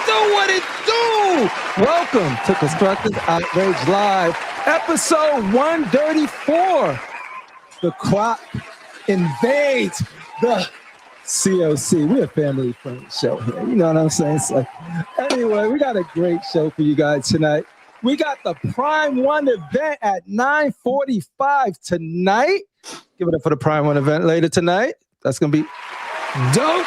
do what it do. Welcome to Constructive Outrage Live, episode 134. The Croc Invades the c.O.c. We're a family-friendly show here. You know what I'm saying? So, anyway, we got a great show for you guys tonight. We got the Prime 1 event at 9:45 tonight. Give it up for the Prime 1 event later tonight. That's going to be dope.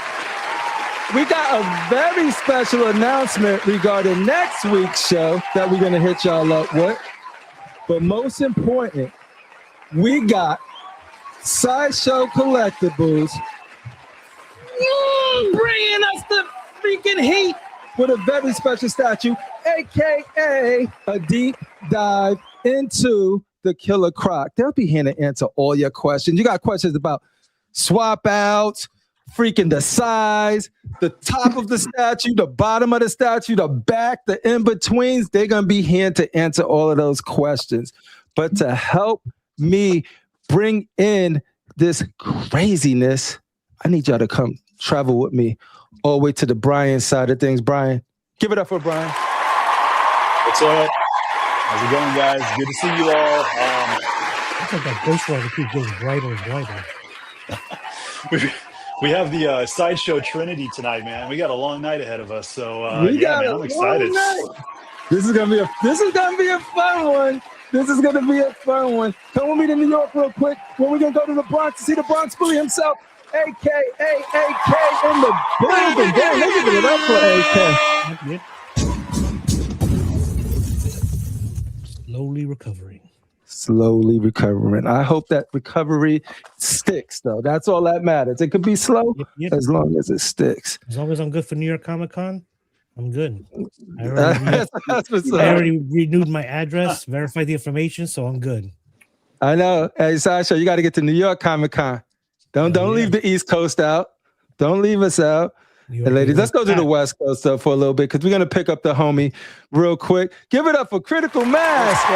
We got a very special announcement regarding next week's show that we're going to hit y'all up with. But most important, we got Sideshow Collectibles bringing us the freaking heat with a very special statue, aka a deep dive into the Killer Croc. They'll be here to answer all your questions. You got questions about swap outs, freaking the size, the top of the statue, the bottom of the statue, the back, the in-betweens. They're going to be here to answer all of those questions. But to help me bring in this craziness, I need y'all to come travel with me all the way to the Brian side of things. Brian, give it up for Brian. What's up? How's it going, guys? Good to see you all. It's like that ghost light keeps getting brighter and brighter. We have the Sideshow Trinity tonight, man. We got a long night ahead of us, so yeah, man, I'm excited. This is gonna be a fun one. This is gonna be a fun one. Come with me to New York real quick. We're gonna go to the Bronx to see the Bronx Bully himself, aka AK in the building. Damn, they give it up for AK. Slowly recovering. I hope that recovery sticks, though. That's all that matters. It could be slow as long as it sticks. As long as I'm good for New York Comic Con, I'm good. I already renewed my address, verified the information, so I'm good. I know. Hey, Sasha, you got to get to New York Comic Con. Don't leave the East Coast out. Don't leave us out. And ladies, let's go to the West Coast for a little bit because we're going to pick up the homie real quick. Give it up for Critical Mass. He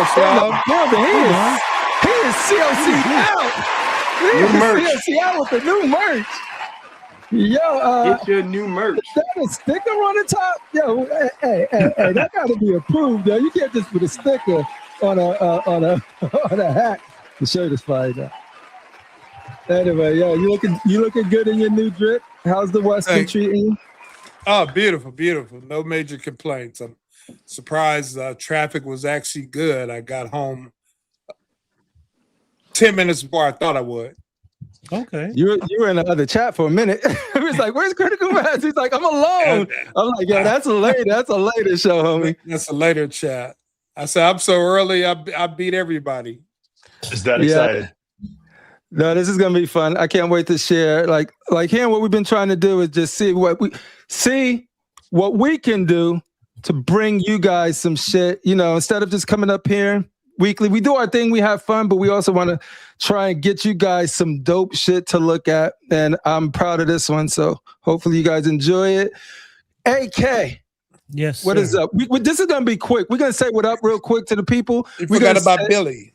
is c.o.c. out. c.o.c. out with the new merch. Yo, get your new merch. That a sticker on the top? Yo, hey, that got to be approved. Yo. You can't just put a sticker on a hat. The shirt is fire now. Anyway, yo, you looking good in your new drip. How's the Western treating you? Oh, beautiful, beautiful. No major complaints. I'm surprised traffic was actually good. I got home 10 minutes before I thought I would. Okay. You were in the other chat for a minute. He was like, "Where's Critical Mass?" He's like, "I'm alone." I'm like, "Yo, that's a later show, homie." That's a later chat. I said, "I'm so early. I beat everybody." Is that excited? No, this is gonna be fun. I can't wait to share. Like here, what we've been trying to do is just see what we can do to bring you guys some shit. You know, instead of just coming up here weekly, we do our thing. We have fun, but we also want to try and get you guys some dope shit to look at. And I'm proud of this one. So hopefully you guys enjoy it. AK. Yes. What is up? This is gonna be quick. We're gonna say what up real quick to the people. We forgot about Billy.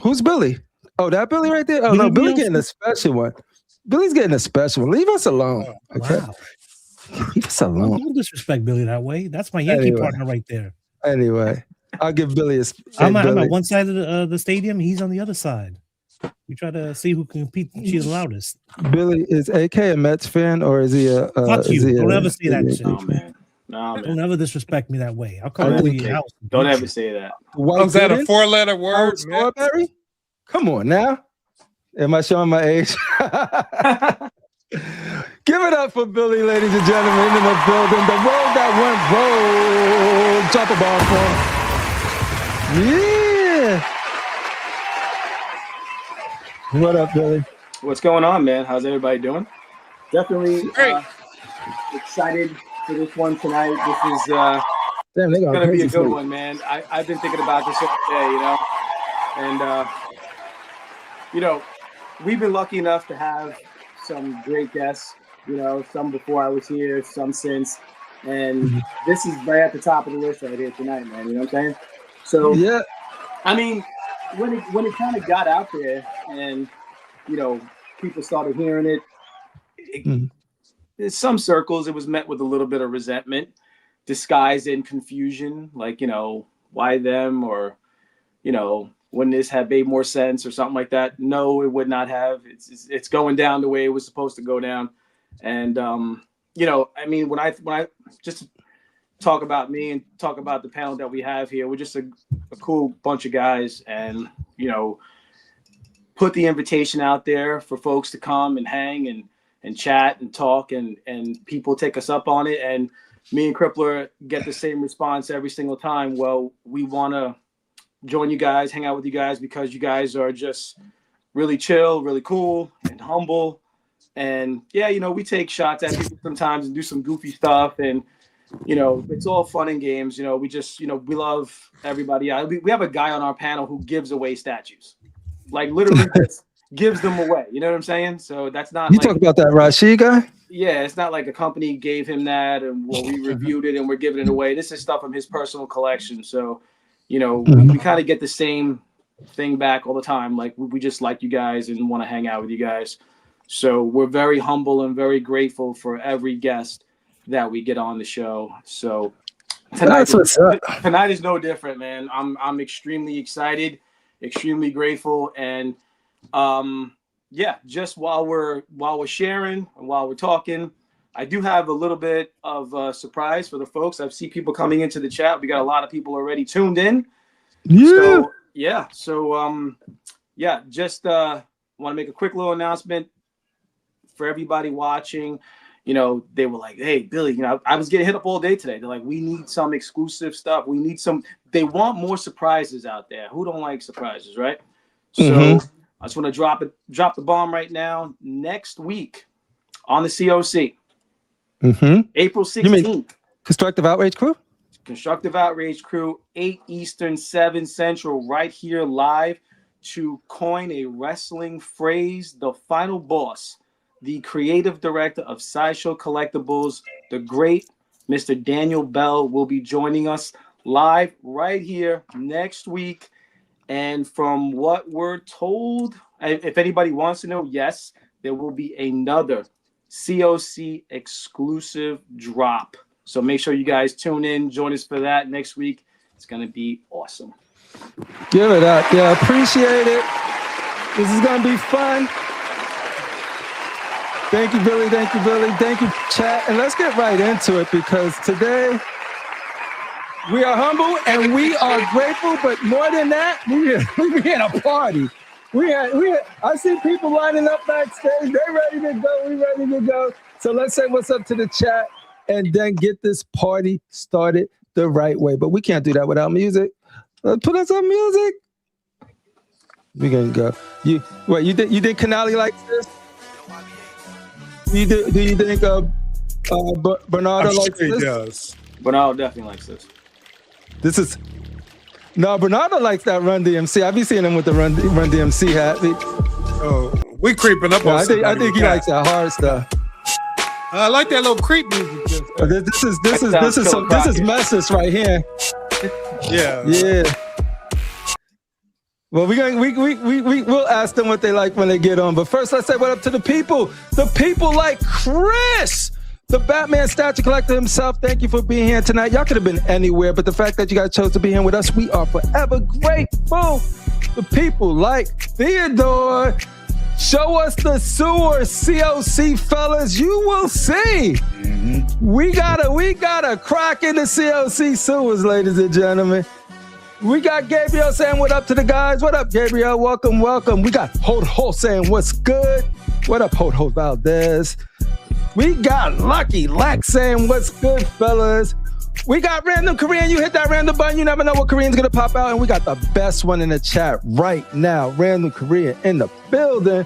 Who's Billy? Oh, that Billy right there? Oh, no, Billy getting a special one. Billy's getting a special one. Leave us alone. Okay? Wow. Leave us alone. Don't disrespect Billy that way. That's my Yankee partner right there. Anyway, I'll give Billy a I'm at one side of the stadium. He's on the other side. We try to see who can compete. She's the loudest. Billy, is AK a Mets fan or is he a... Fuck you. Don't ever say that shit. No, man. Don't ever disrespect me that way. I'll come over to your house. Don't ever say that. Was that a 4-letter word? Strawberry? Come on now. Am I showing my age? Give it up for Billy, ladies and gentlemen, in the building. The road that went road. Drop a bomb for him. Yeah. What up, Billy? What's going on, man? How's everybody doing? Definitely excited for this one tonight. This is going to be a good one, man. I've been thinking about this all day, you know, and you know, we've been lucky enough to have some great guests, you know, some before I was here, some since, and this is right at the top of the list right here tonight, man. You know what I'm saying? So, yeah, I mean, when it kind of got out there and, you know, people started hearing it, in some circles, it was met with a little bit of resentment, disguised in confusion, like, why them, or, wouldn't this have made more sense or something like that? No, it would not have. It's going down the way it was supposed to go down. And, I mean, when I just talk about me and talk about the panel that we have here, we're just a cool bunch of guys, and, put the invitation out there for folks to come and hang and chat and talk, and people take us up on it. And me and Crippler get the same response every single time. Well, we want to join you guys, hang out with you guys, because you guys are just really chill, really cool, and humble. And yeah, we take shots at people sometimes and do some goofy stuff. And, it's all fun and games. We just, we love everybody. We have a guy on our panel who gives away statues. Like, literally just gives them away. You know what I'm saying? So that's not. You talk about that Rashid guy? Yeah, it's not like a company gave him that and we reviewed it and we're giving it away. This is stuff from his personal collection. So, we kind of get the same thing back all the time. Like, we just like you guys and want to hang out with you guys. So we're very humble and very grateful for every guest that we get on the show. So tonight is no different, man. I'm extremely excited, extremely grateful, and just while we're sharing and while we're talking, I do have a little bit of a surprise for the folks. I see people coming into the chat. We got a lot of people already tuned in. Just want to make a quick little announcement for everybody watching. They were like, hey, Billy, I was getting hit up all day today. They're like, we need some exclusive stuff. They want more surprises out there. Who don't like surprises, right? So I just want to drop the bomb right now. Next week on the c.o.c, April 16th. You mean Constructive Outrage crew? Constructive Outrage crew, 8 Eastern, 7 Central, right here live to coin a wrestling phrase. The final boss, the creative director of Sideshow Collectibles, the great Mr. Daniel Bell, will be joining us live right here next week. And from what we're told, if anybody wants to know, yes, there will be another c.o.c exclusive drop. So make sure you guys tune in, join us for that next week. It's going to be awesome. Give it up. Yeah, appreciate it. This is going to be fun. Thank you, Billy. Thank you, Billy. Thank you, chat. And let's get right into it, because today we are humble and we are grateful, but more than that, we in a party. I see people lining up backstage. They're ready to go. We're ready to go. So let's say what's up to the chat and then get this party started the right way. But we can't do that without music. Put on some music. We're gonna go. You think Canale likes this? Do you think Bernardo likes this? He does. Bernardo definitely likes this. Bernardo likes that Run DMC. I be seeing him with the Run DMC hat. We creeping up on. I think he likes that hard stuff. I like that little creep music. This is Mestas right here. Yeah. Well, we'll ask them what they like when they get on. But first, let's say what up to the people. The people like Chris, the Batman statue collector himself. Thank you for being here tonight. Y'all could have been anywhere, but the fact that you guys chose to be here with us, we are forever grateful. The people like Theodore. Show us the sewer, c.o.c, fellas. You will see. We got a croc in the c.o.c sewers, ladies and gentlemen. We got Gabriel saying what up to the guys. What up, Gabriel? Welcome. We got Ho saying what's good. What up, Ho Valdez? We got Lucky Lex saying what's good, fellas. We got Random Korean. You hit that random button, you never know what Korean's gonna pop out. And we got the best one in the chat right now. Random Korean in the building.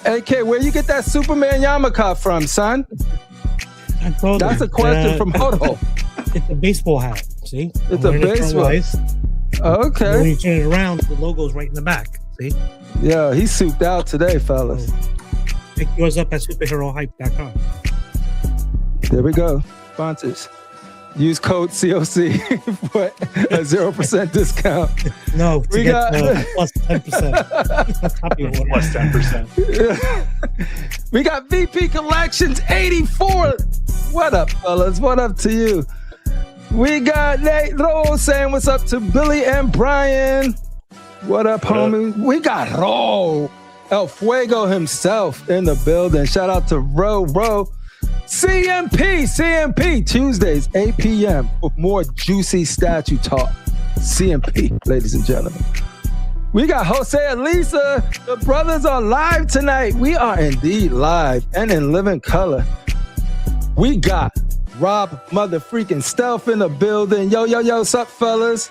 AK, where you get that Superman yarmulke from, son? That's a question from Hodo. It's a baseball hat. See? It's a baseball. Okay. When you turn it around, the logo's right in the back. See? Yeah, he's souped out today, fellas. Pick yours up at superherohype.com. There we go. Sponsors. Use code c.o.c for a 0% discount. No, we got plus 10%. Plus 10%. We got VP Collections 84. What up, fellas? What up to you? We got Nate Rose saying what's up to Billy and Brian. What up, homie? We got Ro, El Fuego himself in the building. Shout out to Ro. CMP, Tuesdays, 8 p.m. for more juicy statue talk. CMP, ladies and gentlemen. We got Jose and Lisa. The brothers are live tonight. We are indeed live and in living color. We got Rob motherfreaking Stealth in the building. Yo, sup, fellas?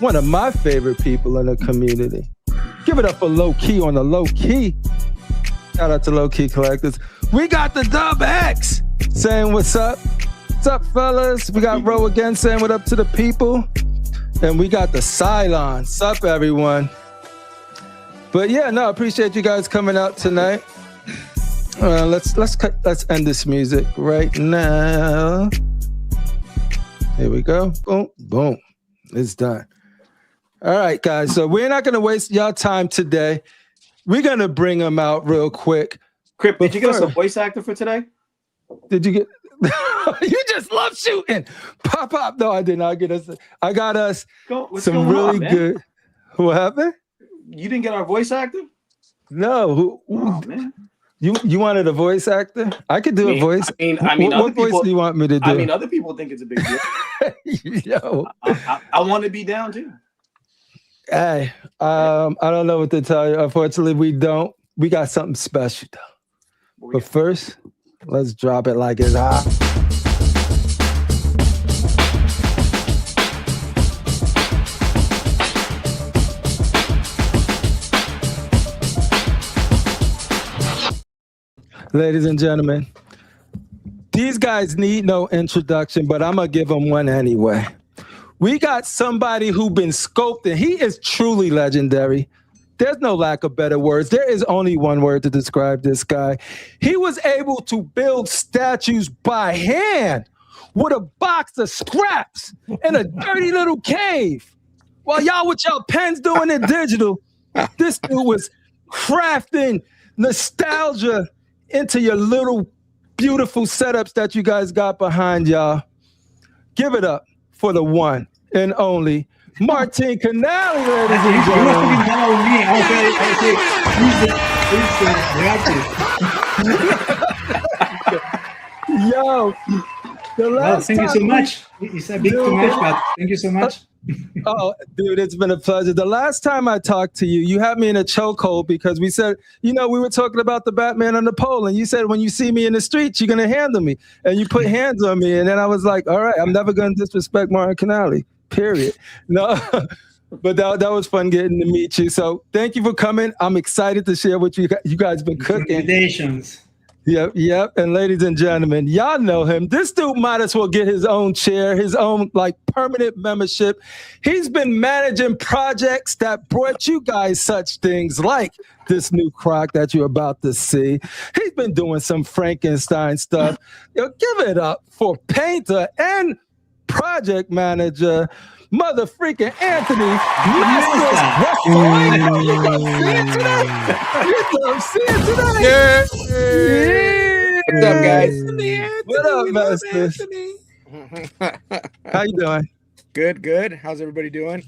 One of my favorite people in the community. Give it up for Low Key on the Low Key. Shout out to Low Key Collectors. We got the Dub X saying what's up. What's up, fellas? We got Ro again saying what up to the people. And we got the Cylon. Sup, everyone? But yeah, no, I appreciate you guys coming out tonight. Let's end this music right now. Here we go. Boom, boom. It's done. All right, guys. So we're not going to waste y'all time today. We're going to bring them out real quick. Crip, did you get us a voice actor for today? Did you get... You just love shooting. Pop. No, I did not get us. I got us some really good... What happened? You didn't get our voice actor? No. Oh, man. You wanted a voice actor? I could do a voice. I mean, what voice do you want me to do? I mean, other people think it's a big deal. Yo. I want to be down too. Hey, I don't know what to tell you. Unfortunately, we don't. We got something special though. But first, let's drop it like it's hot. Ladies and gentlemen, these guys need no introduction, but I'm going to give them one anyway. We got somebody who's been sculpting. He is truly legendary. There's no lack of better words. There is only one word to describe this guy. He was able to build statues by hand with a box of scraps in a dirty little cave. While y'all with y'all pens doing it digital, this dude was crafting nostalgia into your little beautiful setups that you guys got behind y'all. Give it up for the one and only Martin Canale, ladies and gentlemen. Yo, the last thank you so much. It's a bit too much, but thank you so much. Oh, dude, it's been a pleasure. The last time I talked to you, you had me in a chokehold because we said, we were talking about the Batman on the pole, and you said, when you see me in the streets, you're going to handle me. And you put hands on me, and then I was like, all right, I'm never going to disrespect Martin Canale, period. No, but that was fun getting to meet you. So thank you for coming. I'm excited to share what you guys been cooking. Congratulations. Yep. And ladies and gentlemen, y'all know him. This dude might as well get his own chair, his own permanent membership. He's been managing projects that brought you guys such things like this new croc that you're about to see. He's been doing some Frankenstein stuff. Give it up for painter and project manager, mother freaking Anthony Mestas. You don't see it today. Yeah. What's up, guys? What up, Mestas? How you doing? Good. How's everybody doing?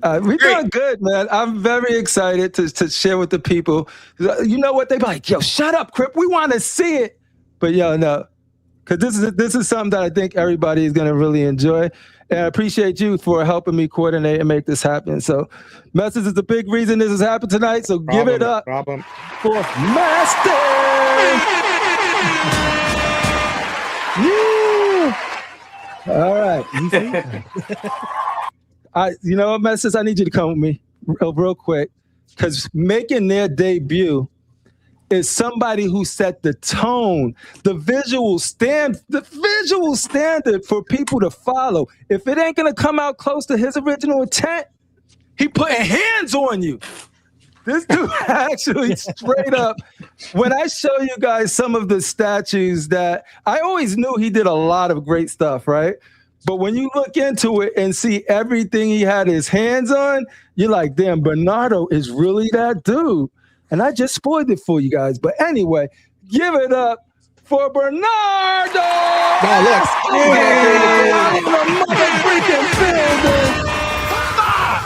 We're doing good, man. I'm very excited to share with the people. You know what? They be like, yo, shut up, Crip. We want to see it. But yo, no. Because this is something that I think everybody is going to really enjoy. And I appreciate you for helping me coordinate and make this happen. So Mestas is the big reason this has happened tonight. So give it up for Mestas. All right. You know what, Mestas? I need you to come with me real quick. Because making their debut is somebody who set the tone, the visual standard for people to follow. If it ain't gonna come out close to his original intent, he putting hands on you. This dude actually straight up, when I show you guys some of the statues that I always knew he did a lot of great stuff, right? But when you look into it and see everything he had his hands on, you're like, damn, Bernardo is really that dude. And I just spoiled it for you guys. But anyway, give it up for Bernardo. Oh,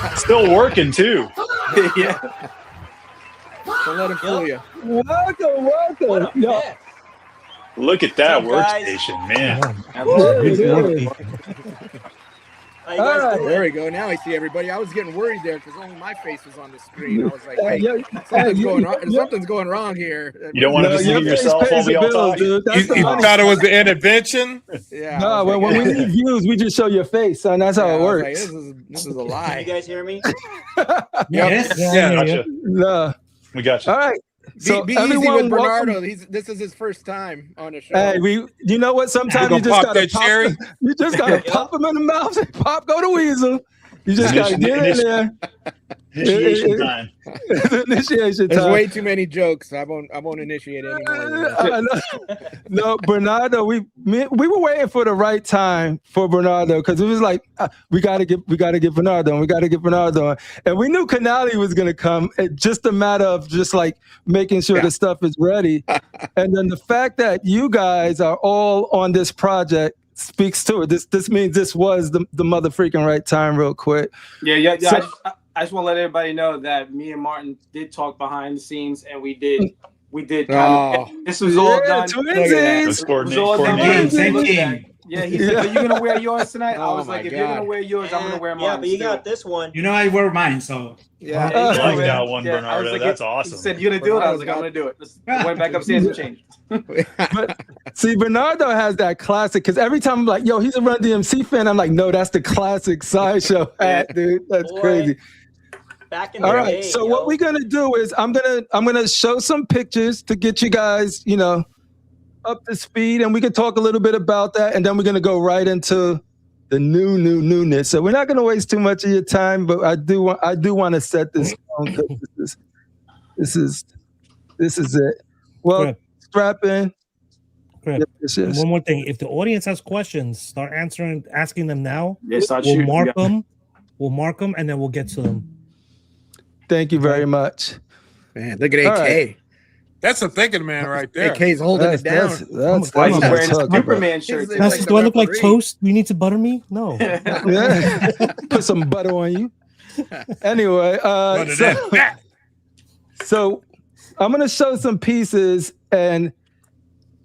look. Still working too. Yeah. Don't let him fool you. Welcome. Yo, Look at that What's up, guys? workstation, man. How you guys doing? There we go. Now I see everybody. I was getting worried there because only my face was on the screen. I was like, wait, yeah, something's going wrong here. You don't want to just look at yourself while we all talk? dude. That's You the funny thought it was the intervention? Yeah. No, when we need views, we just show your face, son. That's how it works. This is a Can lie. you guys hear me? Yes. Yeah. Gotcha. No. We got you. All right. So Be easy everyone, with Bernardo. welcome. This is his first time on the show. Hey, you know what? Sometimes You you gonna just pop gotta that cherry? You just gotta pop them in the mouth and pop, go to weasel. You just gotta get in there. Initiation time. Initiation There's time. way too many jokes. I won't initiate anymore. No, Bernardo, we were waiting for the right time for Bernardo because it was like we gotta get Bernardo and we gotta get Bernardo on. And we knew Canale was gonna come. It's just a matter of just like making sure the stuff is ready. And then the fact that you guys are all on this project speaks to it. This means this was the mother freaking right time, real quick. Yeah. So- I just want to let everybody know that me and Martin did talk behind the scenes, and we did kind of. This was all done. Twinsies. Let's It was all done. coordinate. Same team. Yeah, he said, "Are you gonna wear yours tonight?" I Oh was my like, "If you're gonna God. wear yours, I'm gonna wear mine." Yeah, but you still. got this one. You know I wear mine, so Yeah. I like Yeah, that one, yeah, I was Bernardo. like, That's He awesome. said, "You're gonna do it." I was like, "I'm gonna do it." I went back upstairs and changed. But see, Bernardo has that classic because every time I'm like, "Yo, he's a Run DMC fan," I'm like, "No, that's the classic Sideshow hat, dude. That's Boy. crazy." Back in the All right, day. so what we're gonna do is I'm gonna show some pictures to get you guys, up to speed, and we can talk a little bit about that, and then we're gonna go right into the newness. So we're not gonna waste too much of your time, but I do want to set this tone because this is it. Well, Correct. strap in. Correct. Yes, And yes. one more thing: if the audience has questions, start asking them now. Yeah, start We'll shooting. mark Yeah. them. We'll mark them, and then we'll get to them. Thank you very much. Man, look at AK. All right. That's a thinking man right there. AK's holding it down. That's Why he's what I'm wearing a talking about. Superman shirt? He's too. like Do I look like referee. toast? You need to butter me? No. Yeah. Put some butter on you. Anyway, But that- so I'm gonna show some pieces and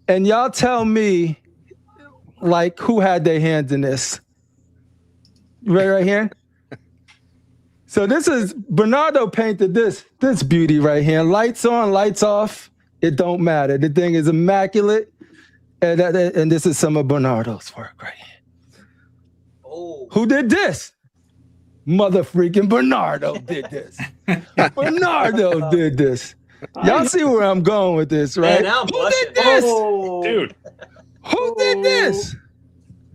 y'all tell me like who had their hands in this. Right here. So this is Bernardo painted this beauty right here. Lights on, lights off. It don't matter. The thing is immaculate. And this is some of Bernardo's work right here. Oh, Who did this? Mother freaking Bernardo did this. Bernardo did this. Y'all see where I'm going with this, right? man, now I'm Who blushing. did this? Oh, Dude, Who did this?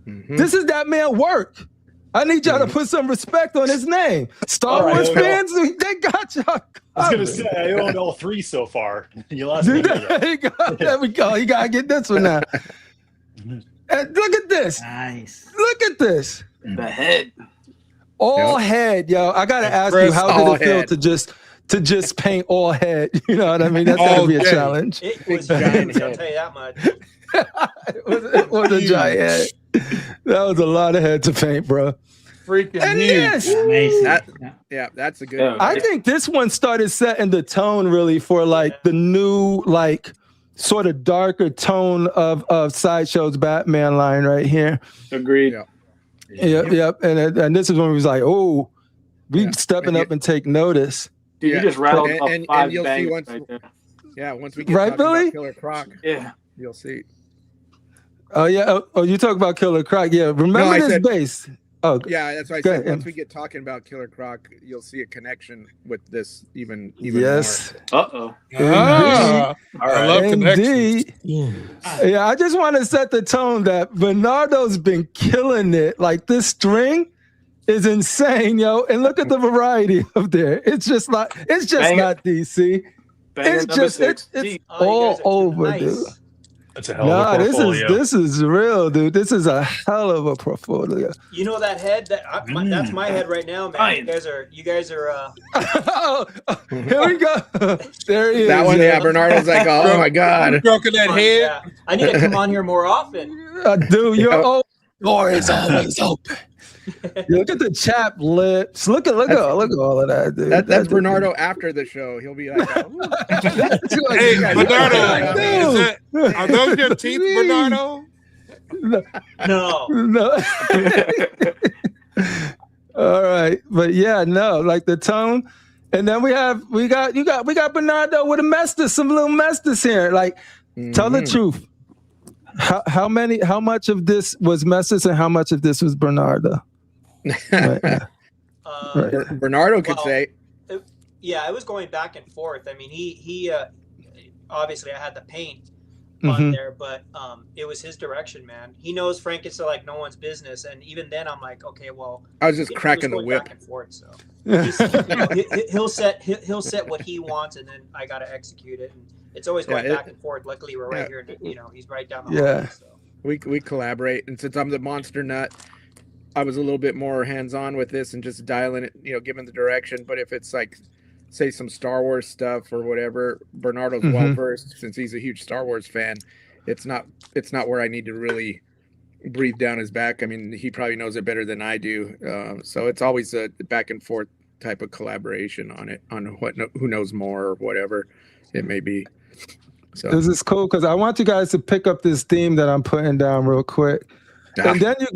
Mhm. This is that man work. I need y'all to put some respect on his name. Star All right, Wars okay. fans, they got y'all I was covered. gonna say I owned all three so far. You lost me. Dude, there you go. There we go. You gotta get this one now. And look at this. nice. Look at this. the head. All head, yo. I gotta ask you, Chris, how all did it feel head. to just paint all head? You know what I mean? That's gotta All be a day. challenge. It was giant huge, I'll head. tell you that much. It was a giant head. That was a lot of head to paint, bro. Freaking And huge. yes, Amazing. Yeah, that's a good Yeah. one. I think this one started setting the tone really for like the new like sort of darker tone of Sideshow's Batman line right here. Agreed. Yeah. Yep. And this is when we was like, oh, we Yeah. stepping up and take notice. Dude, Yeah. you just rattled And- up and 5 you'll see bangers once- right there. Yeah, once we get Right, talking Billy? about Killer Croc, Yeah. you'll see. Oh yeah. Oh, you talk about Killer Croc. Yeah. Remember I this said- base. Oh, Yeah, that's why I Go said ahead. once we get talking about Killer Croc, you'll see a connection with this even yes. Uh-oh. Ah, All I right. love connections. Indeed. Yeah, I just want to set the tone that Bernardo's been killing it. Like this string is insane, yo. And look at the variety of there. It's just not Banger. DC. Banger It's number just 6. it's Gee. Oh, you all guys are too over, nice. dude. That's a hell of a portfolio. This is real, dude. This is a hell of a portfolio. You know that head? That's my head right now, man. You guys are. Here we go. There he is. That one, yeah. Bernardo's like, oh my god, broken that head. Yeah. I need to come on here more often. Dude, your door is always open. Look at the chapped lips. Look at all of that, dude. That's Bernardo after the show. He'll be like, hey, Bernardo, are those your teeth, Bernardo? No. All right, but yeah, no, like the tone, and then we got Bernardo with a Mestas, some little Mestas here. Like, tell the truth. How much of this was Mestas and how much of this was Bernardo? Right. Bernardo could say. Yeah, it was going back and forth. I mean, he obviously I had the paint on there, but it was his direction, man. He knows Frankenstein like no one's business, and even then I'm like, okay, well, I was just cracking the whip. Back and forth, so he'll set what he wants, and then I got to execute it. And it's always going back and forth. Luckily, we're right here. He's right down the hall. So. We collaborate, and since I'm the monster nut, I was a little bit more hands-on with this and just dialing it, giving the direction. But if it's like, say, some Star Wars stuff or whatever, Bernardo's well versed since he's a huge Star Wars fan. It's not where I need to really breathe down his back. I mean, he probably knows it better than I do. So it's always a back and forth type of collaboration on who knows more or whatever it may be. So this is cool because I want you guys to pick up this theme that I'm putting down real quick, and then you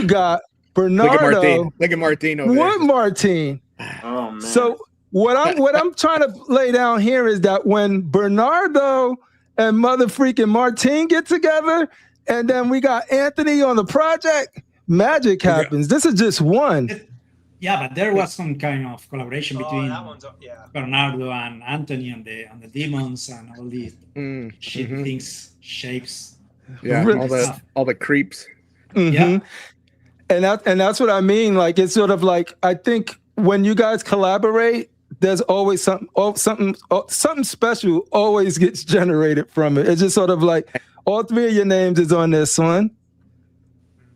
got Bernardo. Look at Martin over there. Martin. Oh man. So what I'm trying to lay down here is that when Bernardo and mother freaking Martin get together, and then we got Anthony on the project, magic happens. This is just one. Yeah, but there was some kind of collaboration between Bernardo and Anthony on the demons and all these things, shapes. Yeah, all the creeps. Yeah. And that's what I mean. Like, it's sort of like, I think when you guys collaborate, there's always something special always gets generated from it. It's just sort of like all three of your names is on this one.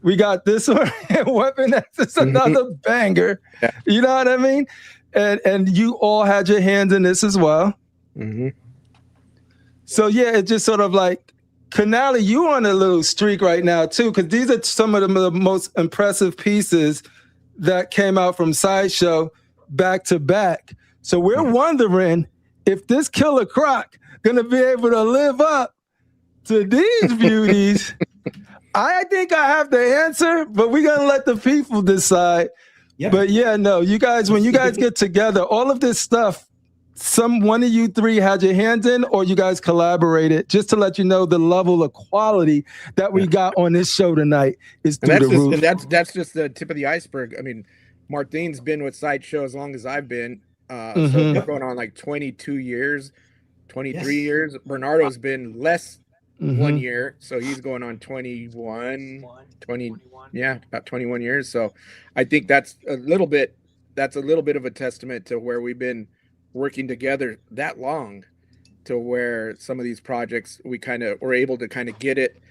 We got this one, Weapon X is another banger. Yeah. You know what I mean? And you all had your hands in this as well. So yeah, it's just sort of like, Canale, you on a little streak right now too, because these are some of the most impressive pieces that came out from Sideshow back to back. So we're wondering if this Killer Croc gonna be able to live up to these beauties. I think I have the answer, but we're gonna let the people decide. Yeah. But yeah, no, you guys, when you guys get together, all of this stuff, one of you three had your hands in, or you guys collaborated, just to let you know the level of quality that we got on this show tonight is through the roof. And that's just the tip of the iceberg. I mean, Martin's been with Sideshow as long as I've been. So we're going on like 22 years, 23 years. Bernardo's been less 1 year, so he's going on 21. Yeah, about 21 years. So I think that's a little bit of a testament to where we've been working together that long, to where some of these projects we kind of were able to kind of get it.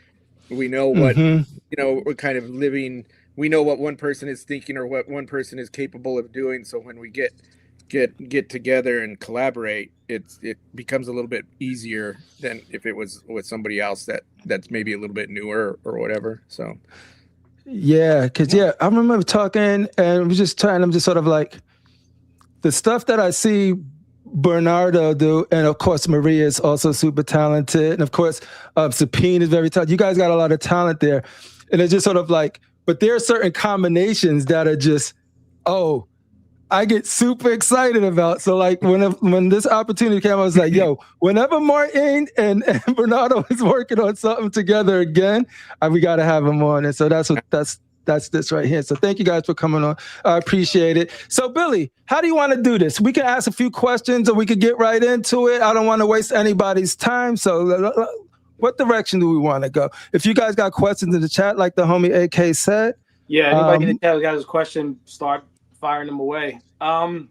We know what we're kind of living. We know what one person is thinking or what one person is capable of doing. So when we get together and collaborate, it becomes a little bit easier than if it was with somebody else that's maybe a little bit newer or whatever. So yeah, because I remember talking and I'm just sort of like, the stuff that I see Bernardo do, and of course Maria is also super talented, and of course Sapine is very talented. You guys got a lot of talent there, and it's just sort of like, but there are certain combinations that are just, I get super excited about. So like when this opportunity came, I was like, yo, whenever Martin and Bernardo is working on something together again, we got to have them on, and so that's this right here. So thank you guys for coming on. I appreciate it. So Billy, how do you want to do this? We can ask a few questions or we could get right into it. I don't want to waste anybody's time. So what direction do we want to go? If you guys got questions in the chat, like the homie AK said. Yeah, anybody in the chat got his question, start firing them away. I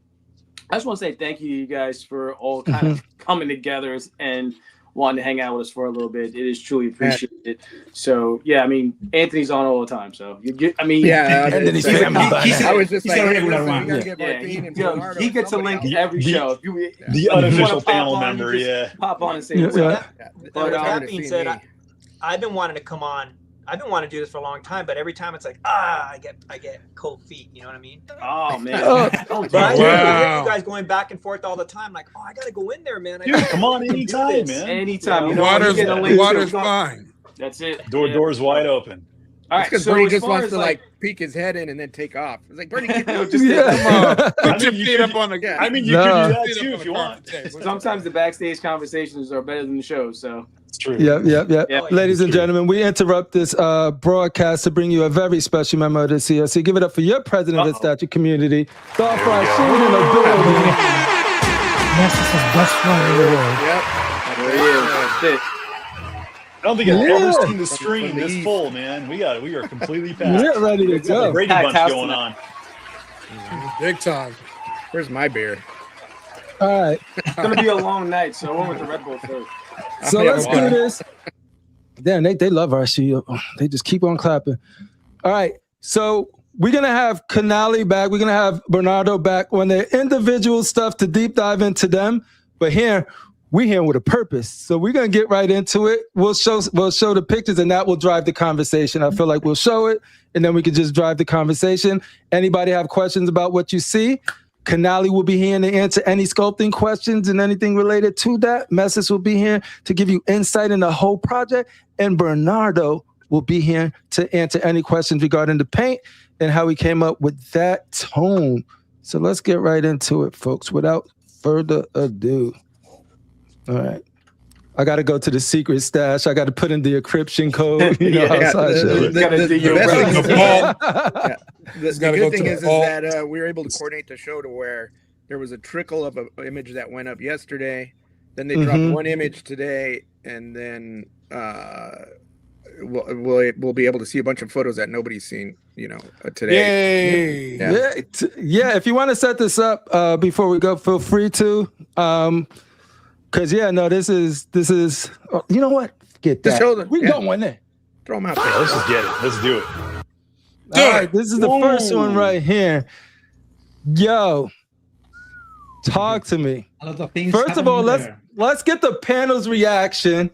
just want to say thank you guys for all kind of coming together and wanting to hang out with us for a little bit. It is truly appreciated. So yeah, I mean, Anthony's on all the time. So you get, I mean, Anthony's family. I was just he's like, a regular one. He gets a link every show. The unofficial panel member, pop on and say what's up. But that being said, I've been wanting to come on. I've been wanting to do this for a long time, but every time it's like, I get cold feet. You know what I mean? Oh man! But I hear you guys going back and forth all the time. Like, I gotta go in there, man. Dude, come on anytime, man. Anytime. Water's fine. That's it. Doors wide open. All right, because Bernie just wants to like peek his head in and then take off. It's like, Bernie, come on. Put your feet up on the gas. I mean, you can do that too if you want. Sometimes the backstage conversations are better than the show, so. It's true. Yep. Ladies and gentlemen, we interrupt this broadcast to bring you a very special memo to c.o.c. Give it up for your president of the statue community, Dolph Rashid in the building. Mestas' best friend in the world. Yep. There he is. That's it. I don't think I've ever seen the screen this full, man. We are completely packed. We're ready to go. Brady Bunch going on. Big time. Where's my beer? All right. It's going to be a long night, so I went with the Red Bull first. So let's do this. Damn, they love our show. They just keep on clapping. All right. So we're going to have Canale back. We're going to have Bernardo back on their individual stuff to deep dive into them. But we're here with a purpose. So we're going to get right into it. We'll show the pictures and that will drive the conversation. I feel like we'll show it and then we can just drive the conversation. Anybody have questions about what you see? Canale will be here to answer any sculpting questions and anything related to that. Mestas will be here to give you insight in the whole project. And Bernardo will be here to answer any questions regarding the paint and how he came up with that tone. So let's get right into it, folks, without further ado. All right. I got to go to the secret stash. I got to put in the encryption code. You know how The good thing is that we were able to coordinate the show to where there was a trickle of an image that went up yesterday. Then they dropped one image today, and then we'll be able to see a bunch of photos that nobody's seen, today. Yay! Yeah. If you want to set this up before we go, feel free to. Cause this is. You know what? Get that. We going there. Throw them out there. Let's just get it. Let's do it. All right, this is the first one right here. Yo, talk to me. A lot of things. First of all, let's get the panel's reaction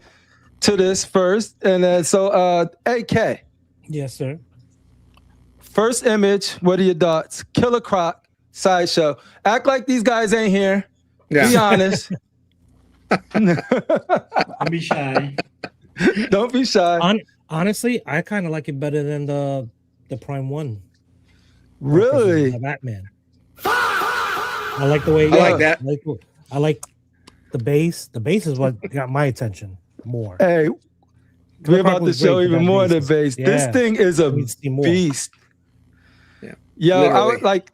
to this first, and then AK. Yes, sir. First image. What are your thoughts? Killer Croc, Sideshow. Act like these guys ain't here. Yeah. Be honest. Don't be shy. Don't be shy. Honestly, I kind of like it better than the Prime 1. Really? The Batman. I like the way. I like that. I like the base. The base is what got my attention more. Hey, we're about to show even more than base. Yeah. This thing is a beast. Yeah. Yo, literally. I was like.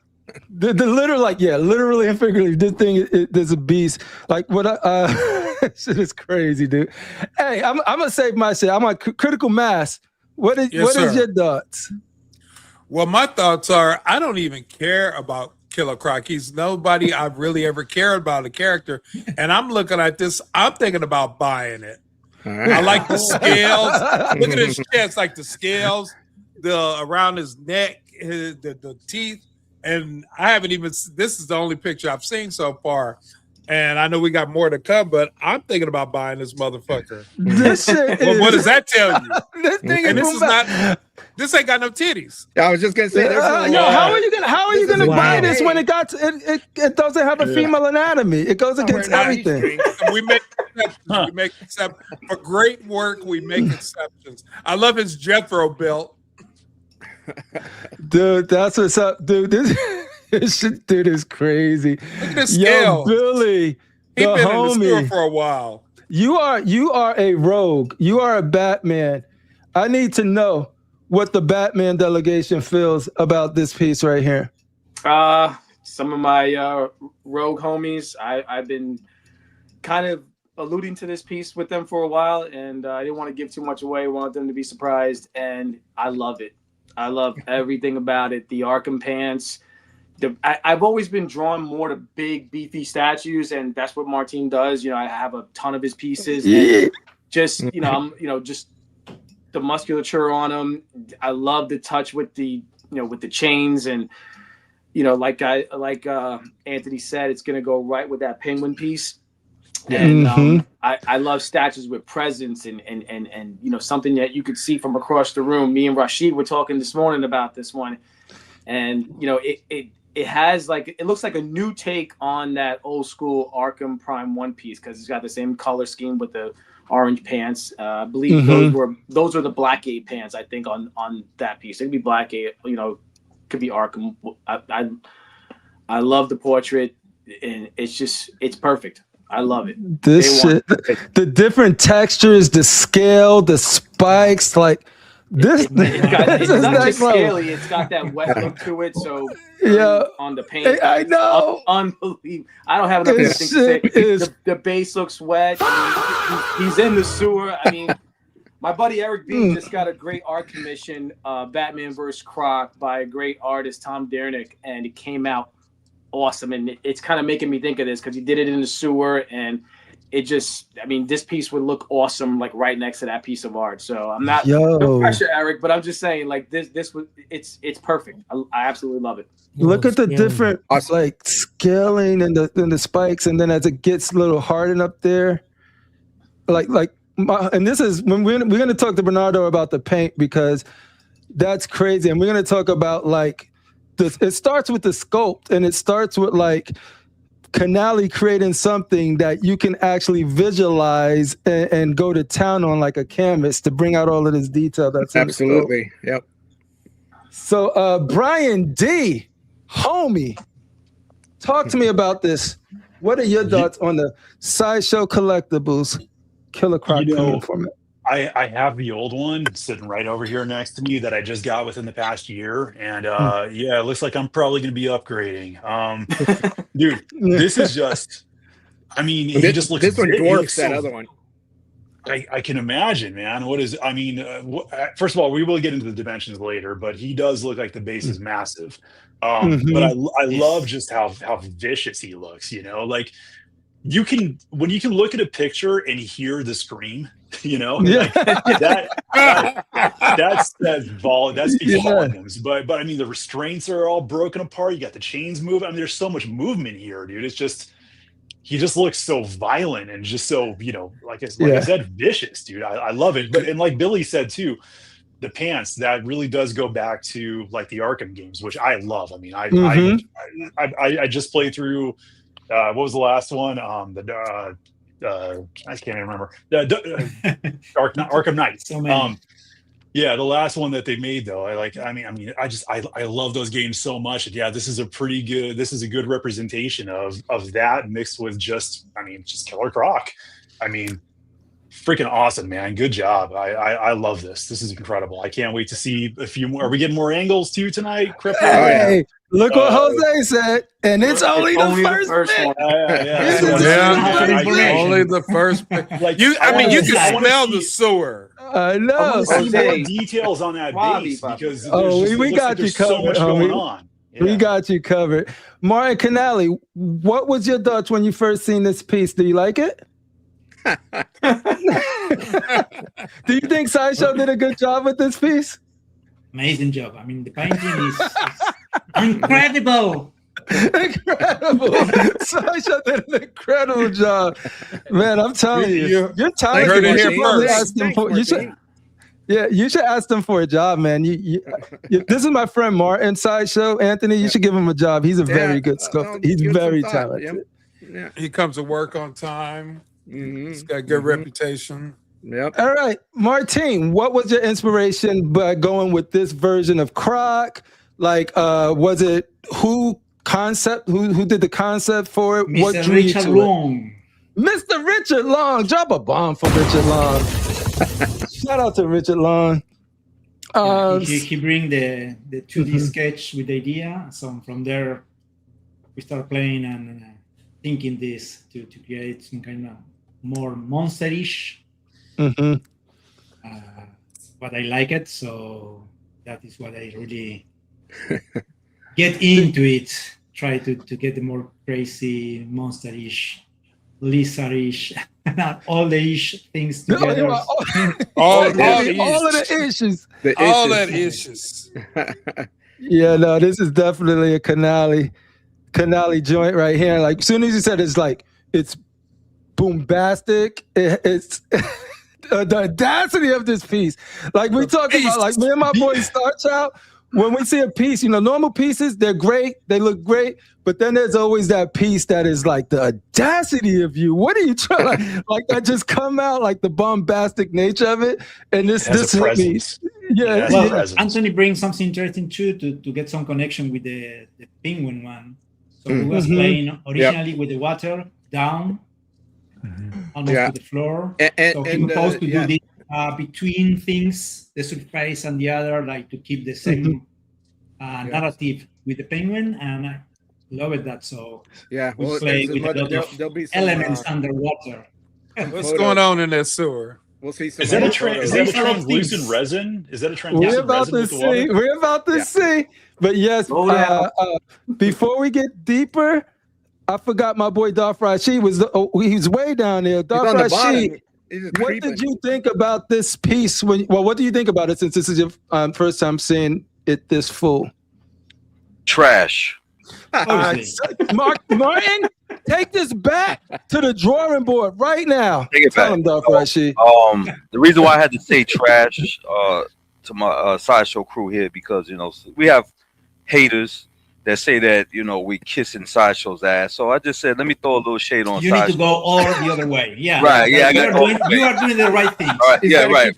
The literally and figuratively, this thing is a beast. Like what? Shit is crazy, dude. Hey, I'm gonna save my shit. I'm on critical mass. What is your thoughts? Well, my thoughts are I don't even care about Killer Croc. He's nobody I've really ever cared about a character, and I'm looking at this. I'm thinking about buying it. I like the scales. Look at his chest, like the scales, around his neck, the teeth. And I haven't even, this is the only picture I've seen so far. And I know we got more to come, but I'm thinking about buying this motherfucker. This shit what does that tell you? This thing this ain't got no titties. I was just gonna say how are you gonna buy this when it doesn't have a female anatomy? It goes against everything. We make exceptions. We make exceptions. For great work, we make exceptions. I love his Jethro belt. Dude, that's what's up, dude. This shit, dude, is crazy. Look at the scale. Yo, Billy, he's been homie, in the store for a while. You are a rogue. You are a Batman. I need to know what the Batman delegation feels about this piece right here. Some of my rogue homies, I've been kind of alluding to this piece with them for a while, and I didn't want to give too much away. I wanted them to be surprised, and I love it. I love everything about it. The Arkham pants, I've always been drawn more to big, beefy statues, and that's what Martin does. I have a ton of his pieces. And just just the musculature on them. I love the touch with the with the chains, and like Anthony said, it's gonna go right with that penguin piece. And I love statues with presence and something that you could see from across the room. Me and Rashid were talking this morning about this one, and it has it looks like a new take on that old school Arkham Prime one piece, because it's got the same color scheme with the orange pants. I believe those are the Blackgate pants, I think, on that piece. It could be Blackgate, could be Arkham. I love the portrait, and it's perfect. I love it. This shit, the different textures, the scale, the spikes, it's not just scaly. It's got that wet look to it. So on the paint, I know, unbelievable. I don't have enough to say. The base looks wet. I mean, he's in the sewer. I mean, my buddy Eric B just got a great art commission, Batman vs. Croc, by a great artist, Tom Dernick, and it came out awesome. And it's kind of making me think of this because he did it in the sewer, and it just, I mean, this piece would look awesome right next to that piece of art. So I'm not no pressure, Eric, but I'm just saying this was it's perfect. I absolutely love it. Look at the different scaling and the spikes, and then as it gets a little hardened up there, and this is when we're going to talk to Bernardo about the paint, because that's crazy, and we're going to talk about it starts with the sculpt, and it starts with Canale creating something that you can actually visualize and go to town on like a canvas to bring out all of this detail. That's absolutely, yep. So Brian D, homie, talk to me about this. What are your thoughts on the Sideshow Collectibles Killer Croc Premium Format? I have the old one sitting right over here next to me that I just got within the past year, and it looks like I'm probably going to be upgrading. Dude, this is just, I mean, he just looks. This one dwarfs that other one. I can imagine, man. First of all, we will get into the dimensions later, but he does look like the base is massive. But I love just how vicious he looks. When you can look at a picture and hear the scream. That speaks volumes. But I mean, the restraints are all broken apart. You got the chains moving. I mean, there's so much movement here, dude. It's just, he just looks so violent and just so, I said, vicious, dude. I love it. But and like Billy said too, the pants, that really does go back to the Arkham games, which I love. I mean, I just played through. What was the last one? I can't even remember. Arkham Knight. So many. The last one that they made though, I love those games so much. And this is a good representation of that mixed with just Killer Croc. I mean, freaking awesome, man. Good job. I love this. This is incredible. I can't wait to see a few more. Are we getting more angles too tonight? Hey, look what Jose said, and it's only the first one. Only the first. You can smell the sewer. I know. I want to see more details on that base because we got you covered. So much going on. Yeah. We got you covered. Martin Canale, what was your thoughts when you first seen this piece? Do you like it? Do you think Sideshow did a good job with this piece? Amazing job. I mean, the painting is incredible. Incredible. Sideshow did an incredible job. Man, I'm telling you. You're talented. You should ask them for a job, man. This is my friend Martin Sideshow. Anthony, you should give him a job. He's a very good sculptor. He's very talented. Yeah. He comes to work on time. He's got a good reputation. Yep. All right, Martin, what was your inspiration by going with this version of Croc? Was it who did the concept for it? Mr. What drew Richard you to Long. it? Mr. Richard Long, drop a bomb for Richard Long. Shout out to Richard Long. He bring the 2D sketch with the idea. So from there, we start playing and thinking this to create some kind of more monsterish. But I like it, so that is what I really get into it. try to get the more crazy, monster-ish, lizard-ish, all the ish things together. all of the issues. All that issues. Yeah, no, this is definitely a Canale joint right here. Like, as soon as you said it's bombastic, it's the audacity of this piece. Like, we talk about, like, me and my boy Star Child, when we see a piece, normal pieces, they're great, they look great, but then there's always that piece that is like the audacity of you. What are you trying like that just come out, like the bombastic nature of it? And this hit me. Yeah. Well, Anthony brings something interesting too to get some connection with the penguin one. So we was playing originally with the water down, almost to the floor. So he proposed to do this between things, the surface and the other, like to keep the same narrative with the penguin, and I love it that. So we play with a lot of elements underwater. What's going on in that sewer? We'll see. Some is that a translucent resin? Is that a translucent resin? We're about to see. But yes, before we get deeper, I forgot my boy Darth Rashid he's way down there. Darth Rashid, what did you think about this piece? What do you think about it since this is your first time seeing it this full? Trash. Martin, take this back to the drawing board right now. Take it back. Tell him, Darth Rashid. The reason why I had to say trash to my Sideshow crew here, because we have haters that say that we kissing Sideshow's ass. So I just said, let me throw a little shade on. You need to go all the other way. Yeah. Right. Yeah. You are doing the right thing. All right. Yeah. Right.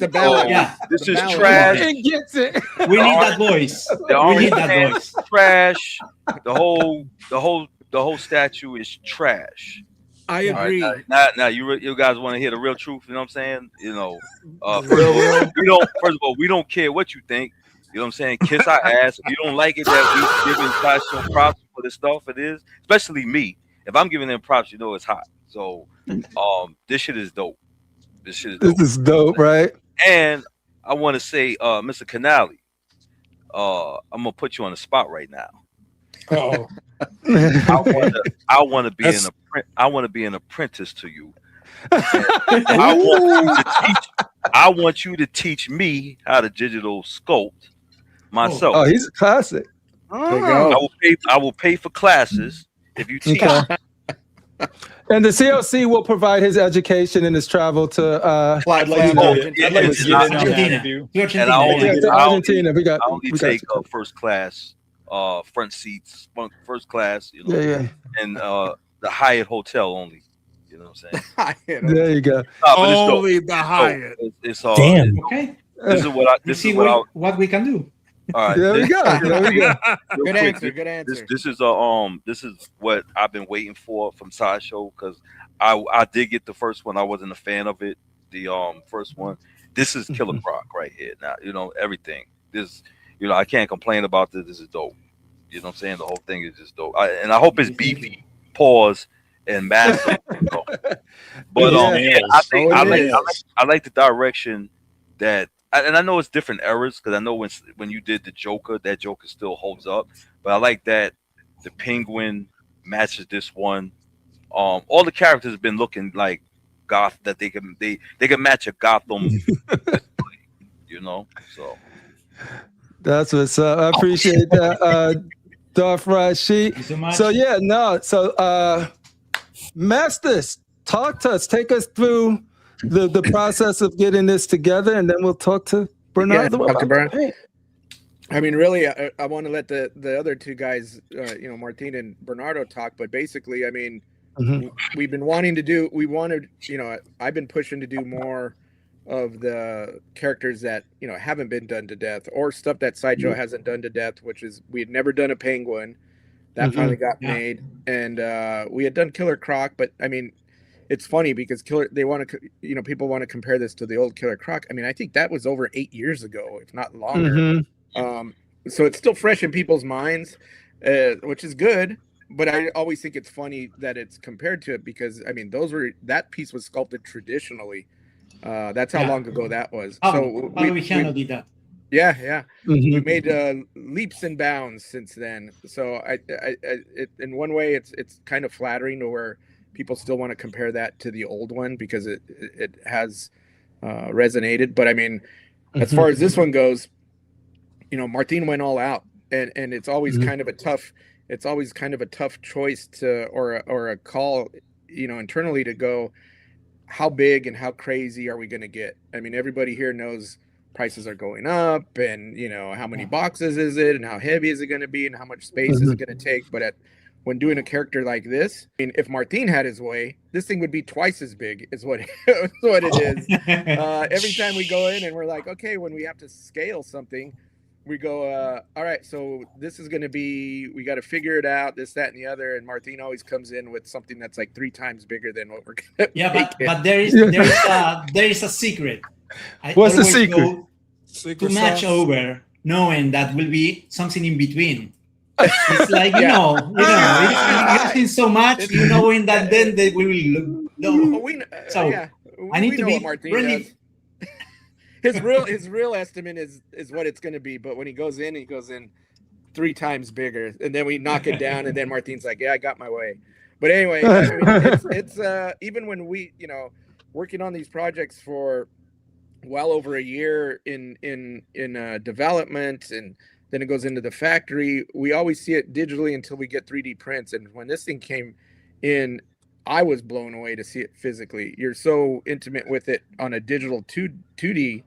This is trash. Gets it. We need that voice. We need that voice. Trash. The whole statue is trash. I agree. Now you guys want to hear the real truth? You know what I'm saying? First of all, we don't care what you think. You know what I'm saying? Kiss our ass. If you don't like it that we giving Sideshow props for the stuff it is, especially me. If I'm giving them props, it's hot. So this shit is dope. This is dope, right? And I want to say, Mr. Canale, I'm gonna put you on the spot right now. Oh, I want to be an apprentice to you. I want you to teach me how to digital sculpt myself. Oh, he's a classic. I will pay for classes if you teach. Okay. And the c.O.c will provide his education and his travel to Argentina. We take first class, front seats, first class. And the Hyatt Hotel only. You know what I'm saying? There you go. Only the Hyatt. It's damn. Okay. This is what we can do. All right. There we go. Good answer. This is what I've been waiting for from Sideshow, because I did get the first one. I wasn't a fan of it. The first one. This is Killer Croc right here. Now everything. This I can't complain about this. This is dope. You know what I'm saying? The whole thing is just dope. And I hope it's beefy, pause, and massive. But I like the direction that. And I know it's different eras, because I know when you did the Joker, that Joker still holds up. But I like that the Penguin matches this one. All the characters have been looking like Goth, that they can match a Gotham. So that's what's up. I appreciate that, Darth Rashid. So Mestas, talk to us. Take us through the process of getting this together, and then we'll talk to Bernardo. I mean, really, I want to let the other two guys, Martin and Bernardo, talk. But basically, I mean, we've been wanting to do. I've been pushing to do more of the characters that haven't been done to death, or stuff that Sideshow hasn't done to death. Which is, we had never done a penguin. That finally got made, and we had done Killer Croc, but I mean. It's funny because people want to compare this to the old Killer Croc. I mean, I think that was over 8 years ago, if not longer. So it's still fresh in people's minds, which is good. But I always think it's funny that it's compared to it, because I mean, that piece was sculpted traditionally. That's how long ago that was. We cannot do that. Yeah. We made leaps and bounds since then. So in one way, it's kind of flattering to where people still want to compare that to the old one because it has resonated. But I mean, as far as this one goes, Martin went all out, and it's always kind of a tough choice to or a call, internally to go, how big and how crazy are we going to get? I mean, everybody here knows prices are going up, and how many boxes is it, and how heavy is it going to be, and how much space is it going to take? But when doing a character like this, I mean, if Martin had his way, this thing would be twice as big is what it is. Every time we go in and we're like, okay, when we have to scale something, we go, all right, so this is going to be, we got to figure it out, this, that, and the other. And Martin always comes in with something that's like 3 times bigger than what we're going to make. But there is a secret. What's the secret? To match over, knowing that will be something in between. It's like, it's been so much, knowing that then they will look. I need to be ready. His real estimate is what it's going to be, but when he goes in 3 times bigger, and then we knock it down, and then Martin's like, yeah, I got my way. But anyway, I mean, it's even when we, working on these projects for well over a year in development, and then it goes into the factory, we always see it digitally until we get 3D prints. And when this thing came in, I was blown away to see it physically. You're so intimate with it on a digital 2D.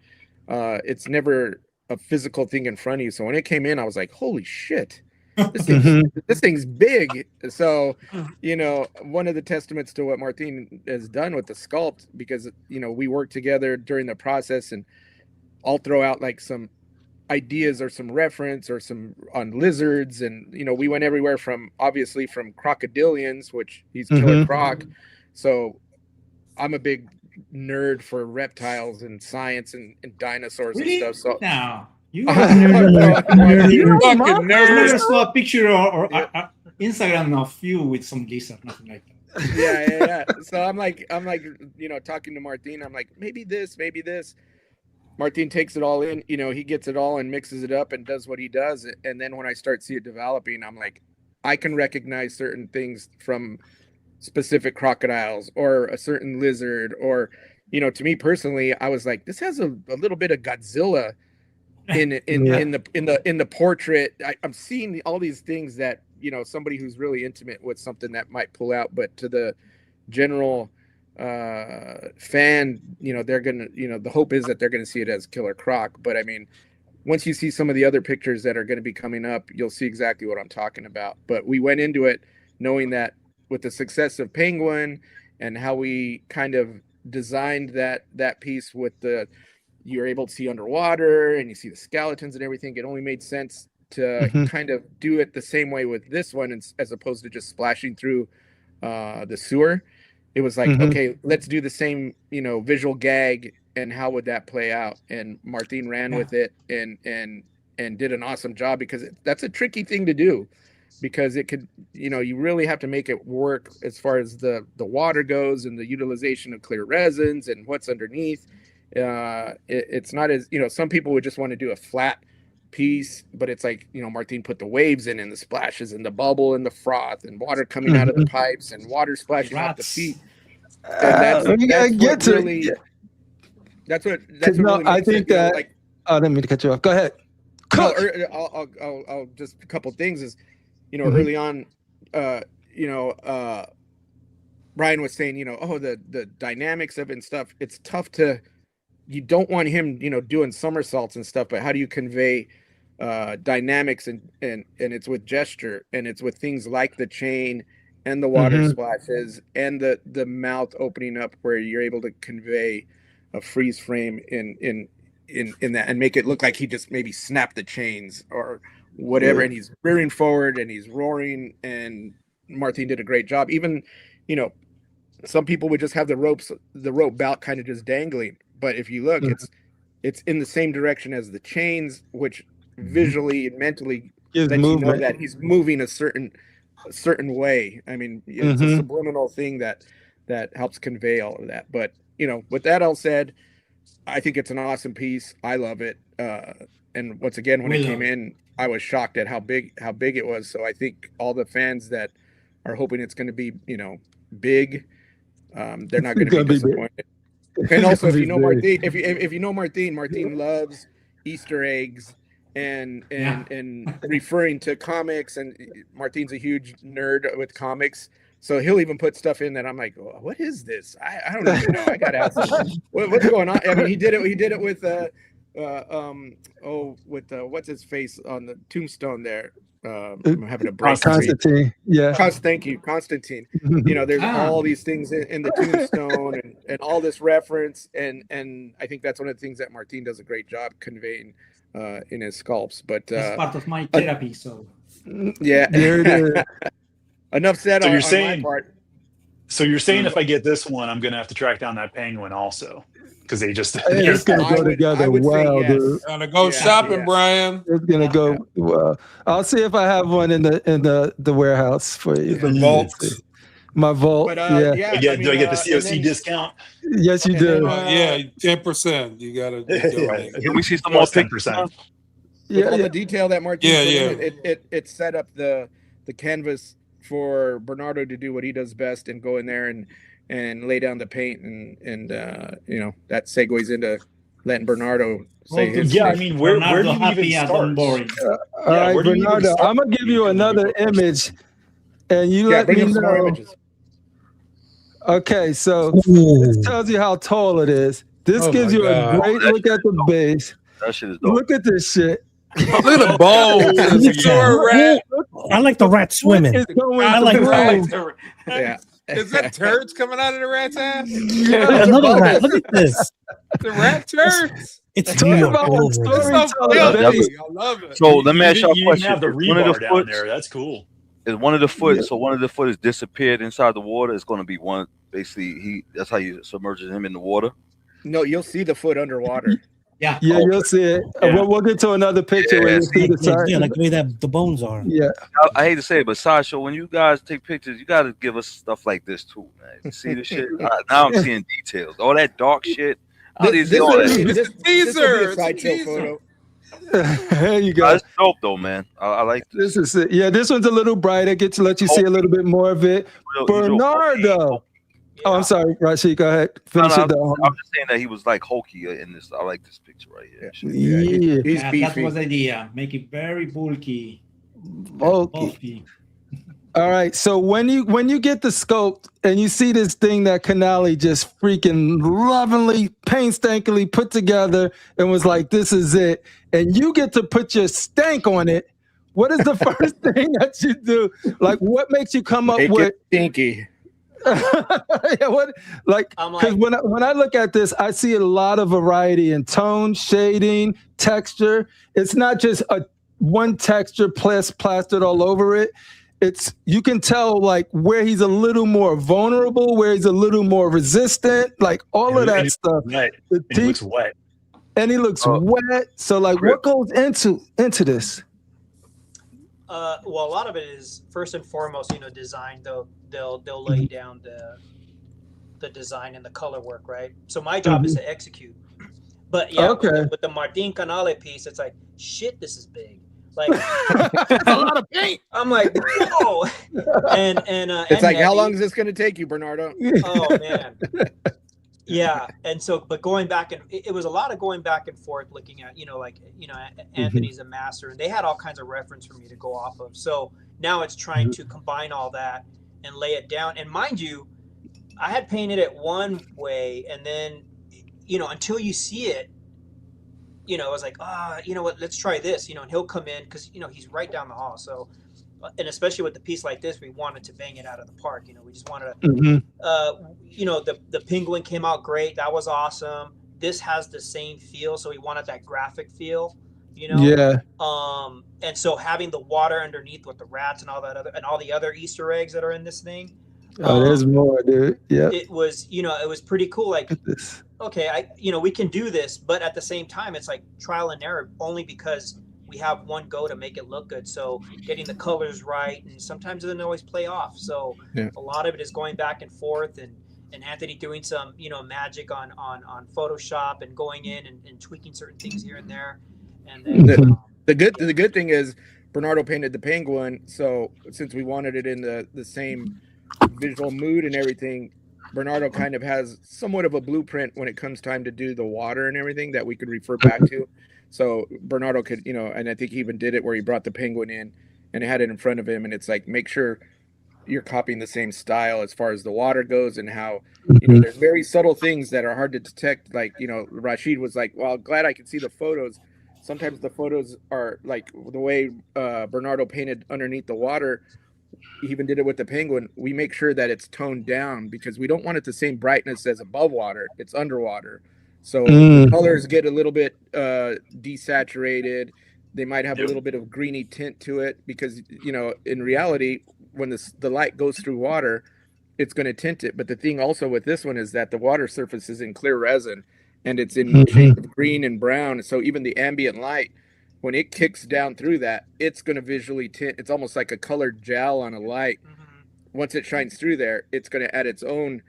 It's never a physical thing in front of you. So when it came in, I was like, holy shit, this thing's big. So, one of the testaments to what Martin has done with the sculpt, because, we worked together during the process, and I'll throw out like some ideas or some reference or some on lizards, and we went everywhere from crocodilians, which he's Killer Croc, so I'm a big nerd for reptiles and science and dinosaurs and stuff. So now you fucking nerd. I saw a picture or Instagram of you with some lizard, nothing like that. Yeah. So I'm like talking to Martin, I'm like, maybe this. Martin takes it all in, he gets it all and mixes it up and does what he does. And then when I start see it developing, I'm like, I can recognize certain things from specific crocodiles or a certain lizard, or, to me personally, I was like, this has a little bit of Godzilla in the portrait. I'm seeing all these things that, somebody who's really intimate with something that might pull out, but to the general fan, they're gonna, the hope is that they're gonna see it as Killer Croc. But I mean, once you see some of the other pictures that are going to be coming up, you'll see exactly what I'm talking about. But we went into it knowing that with the success of Penguin and how we kind of designed that piece with you're able to see underwater and you see the skeletons and everything, it only made sense to kind of do it the same way with this one, as opposed to just splashing through the sewer. It was like, okay, let's do the same, visual gag, and how would that play out? And Martin ran with it and did an awesome job, because that's a tricky thing to do, because it could, you really have to make it work as far as the water goes and the utilization of clear resins and what's underneath. It's not as, some people would just want to do a flat piece, but it's like, Martin put the waves in and the splashes and the bubble and the froth and water coming out of the pipes and water splashing off the feet. That's what really I think that I didn't mean to cut you off. Go ahead. I'll just a couple things is, early on, Brian was saying, the dynamics of it and stuff, it's tough to, you don't want him, doing somersaults and stuff, but how do you convey dynamics, and it's with gesture, and it's with things like the chain and the water splashes and the mouth opening up, where you're able to convey a freeze frame in that, and make it look like he just maybe snapped the chains or whatever, and he's rearing forward and he's roaring, and Martin did a great job. Even, some people would just have the rope belt kind of just dangling, but if you look, it's in the same direction as the chains, which visually and mentally lets you know that he's moving a certain way. I mean, it's a subliminal thing that helps convey all of that. But with that all said, I think it's an awesome piece. I love it. And once again, when it came in, I was shocked at how big it was. So I think all the fans that are hoping it's going to be, big, they're not going to be disappointed. And also, if you know Martin, if you know Martin loves Easter eggs and referring to comics, and Martin's a huge nerd with comics. So he'll even put stuff in that I'm like, oh, what is this? I don't even know. I gotta ask him, what's going on. I mean, he did it with what's his face on the tombstone there. I'm having a break. Constantine. Yeah. Thank you, Constantine. There's all these things in the tombstone and all this reference, and I think that's one of the things that Martin does a great job conveying in his sculpts. But it's part of my therapy, so yeah. There it is. Enough said on my part. So you're saying if I get this one, I'm gonna have to track down that penguin also, because they just it's gonna go together well, dude. Gonna go shopping, Brian. It's gonna go well. I'll see if I have one in the warehouse for you. The vault. My vault. But, do I get the c.o.c discount? Yes, you do. 10%. You gotta. Can we see some more 10%? Yeah, all the detail that Martin it set up the canvas for Bernardo to do what he does best and go in there and lay down the paint and that segues into letting Bernardo say his thing. I mean, where do you even start? All right, Bernardo, I'm gonna give you another image, and you let me know. Okay, so this tells you how tall it is. This gives you a great look at the base. That shit is dope. Look at this shit. Look at the bones. I like the rat swimming. I like rats. Yeah. Is that turds coming out of the rat's ass? Yeah, another rat. Look at this. The rat turds. It's New York all over. I love it. So let me ask y'all a question. Have the rebar down there. That's cool. Is one of the foot? So one of the foot is disappeared inside the water. It's going to be one. Basically, that's how you submerges him in the water. No, you'll see the foot underwater. Yeah, you'll see it. Yeah. We'll get to another picture where you see the side. Yeah, like the way that the bones are. Yeah. I hate to say it, but Sideshow, when you guys take pictures, you got to give us stuff like this too, man. You see the shit? Now I'm seeing details. All that dark shit. This is a teaser. Sideshow photo. There you go. That's dope though, man. I like this. This is it. Yeah, this one's a little brighter. Get to let you see a little bit more of it. Bernardo. Oh, I'm sorry, Rashid. Go ahead. Finish it. I'm just saying that he was like hokey in this. I like this picture right here. Yeah. That was the idea. Make it very bulky. Bulky. All right. So when you get the sculpt and you see this thing that Canale just freaking lovingly, painstakingly put together and was like, this is it, and you get to put your stank on it, what is the first thing that you do? Like, what makes you come up with stinky? Yeah, because when I look at this, I see a lot of variety in tone, shading, texture. It's not just one texture plastered all over it. You can tell like where he's a little more vulnerable, where he's a little more resistant, like all of that stuff. Right. He looks wet. And he looks wet. So like, what goes into this? Well, a lot of it is first and foremost, design. They'll lay down the design and the color work, right? So my job is to execute. But yeah, with the Martin Canale piece, it's like, shit, this is big. Like a lot of paint. I'm like, whoa. And it's like, how long is this going to take you, Bernardo? Oh man. Yeah, and so, but going back and it was a lot of going back and forth, looking at, Anthony's a master, and they had all kinds of reference for me to go off of. So now it's trying to combine all that and lay it down. And mind you, I had painted it one way, and then, until you see it, I was like, you know what, let's try this, and he'll come in because, he's right down the hall. So, and especially with the piece like this, we wanted to bang it out of the park. We just wanted to, the penguin came out great. That was awesome. This has the same feel. So we wanted that graphic feel, Yeah. And so having the water underneath with the rats and all the other Easter eggs that are in this thing. Oh, there's more, dude. Yeah. It was, it was pretty cool. Like, okay, we can do this, but at the same time, it's like trial and error only because we have one go to make it look good. So getting the colors right, and sometimes it doesn't always play off. So a lot of it is going back and forth, and Anthony doing some, magic on Photoshop and going in and tweaking certain things here and there. And then the good thing is Bernardo painted the penguin, so since we wanted it in the same visual mood and everything, Bernardo kind of has somewhat of a blueprint when it comes time to do the water and everything that we could refer back to. So Bernardo could, and I think he even did it where he brought the penguin in and had it in front of him, and it's like, make sure you're copying the same style as far as the water goes, and how there's very subtle things that are hard to detect. Like, Rashid was like, well, glad I can see the photos. Sometimes the photos are like the way Bernardo painted underneath the water. He even did it with the penguin. We make sure that it's toned down because we don't want it the same brightness as above water. It's underwater. So the colors get a little bit desaturated. They might have a little bit of greeny tint to it because, in reality, when the light goes through water, it's going to tint it. But the thing also with this one is that the water surface is in clear resin and it's in shade of green and brown. So even the ambient light, when it kicks down through that, it's going to visually tint. It's almost like a colored gel on a light. Once it shines through there, it's going to add its own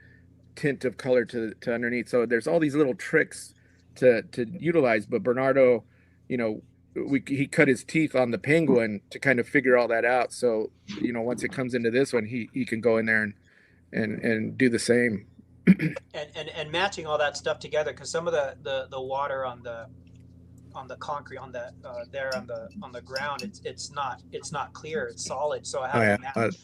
tint of color to underneath. So there's all these little tricks to utilize. But Bernardo, he cut his teeth on the penguin to kind of figure all that out. So, once it comes into this one, he can go in there and do the same. and matching all that stuff together, because some of the water on the concrete on the there on the ground, it's not clear, it's solid. So I have to match.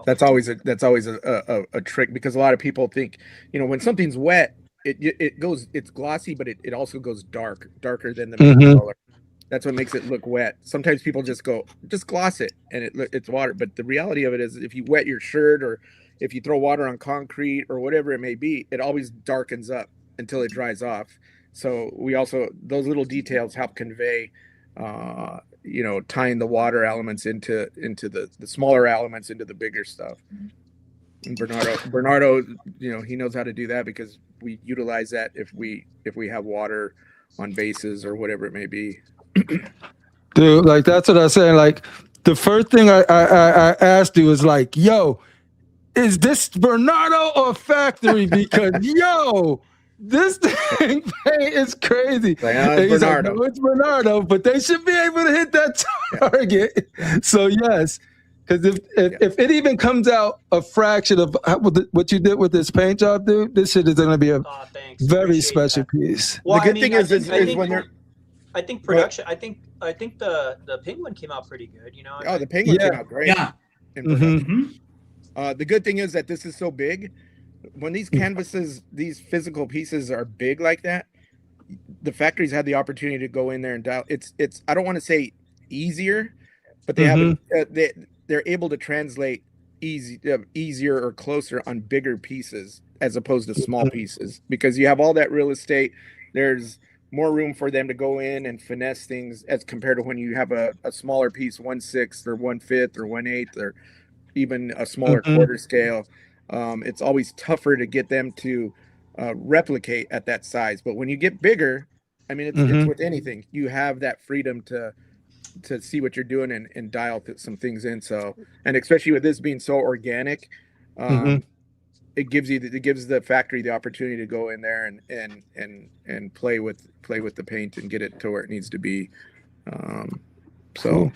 That's always a trick, because a lot of people think, when something's wet, it's glossy, but it also goes darker than the main color. That's what makes it look wet. Sometimes people just gloss it and it's water. But the reality of it is, if you wet your shirt or if you throw water on concrete or whatever it may be, it always darkens up until it dries off. So those little details help convey, tying the water elements into the smaller elements into the bigger stuff. And Bernardo, he knows how to do that because we utilize that if we have water on bases or whatever it may be. Dude, like, that's what I was saying. Like, the first thing I asked you was like, yo, is this Bernardo or factory? Because this thing is crazy. It's Bernardo. Like, no, it's Bernardo, but they should be able to hit that target. So yes, because if it even comes out a fraction of what you did with this paint job, dude, this shit is going to be a very special piece. Well, the good thing is when they're, I think production. I think the penguin came out pretty good. Oh, the penguin came out great. Yeah. The good thing is that this is so big. When these canvases, these physical pieces are big like that, the factories had the opportunity to go in there and dial. It's I don't want to say easier, but they have they're able to translate easier or closer on bigger pieces as opposed to small pieces, because you have all that real estate. There's more room for them to go in and finesse things as compared to when you have a smaller piece, 1/6 or 1/5 or 1/8 or even a smaller quarter scale. It's always tougher to get them to replicate at that size. But when you get bigger, I mean, it's with anything. You have that freedom to see what you're doing and dial some things in. So, and especially with this being so organic, it gives the factory the opportunity to go in there and play with the paint and get it to where it needs to be. Cool.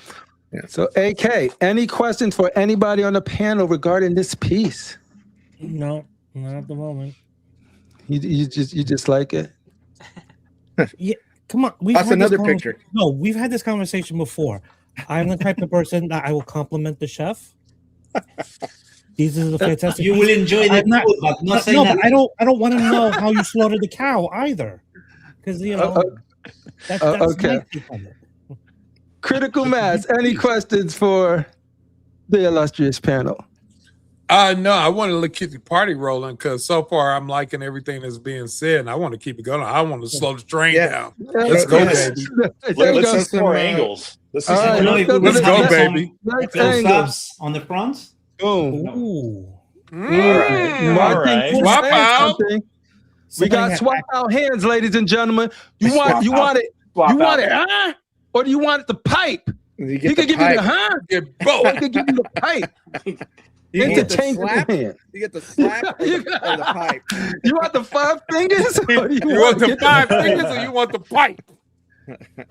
Yeah. So, AK, any questions for anybody on the panel regarding this piece? No, not at the moment. You just like it? Yeah, come on. That's another picture. No, we've had this conversation before. I'm the type of person that I will compliment the chef. These are the fantastic. You will enjoy the food, but not saying that. But I don't want to know how you slaughtered the cow either, because that's okay. Critical Mass. Any questions for the illustrious panel? No, I want to keep the party rolling because so far I'm liking everything that's being said, and I want to keep it going. I want to slow the train down. Let's go, baby. Let's see more angles. Let's go, baby. Stops on the front. Boom. Ooh. All right. Swap out. We got swap out hands, ladies and gentlemen. You want it, huh? Or do you want the pipe? He could give you the huh? Get both. He could give you the pipe. interchangeable slap? hand. You get the slap or the pipe? You want the 5 fingers? Or You want the 5 fingers or you want the pipe?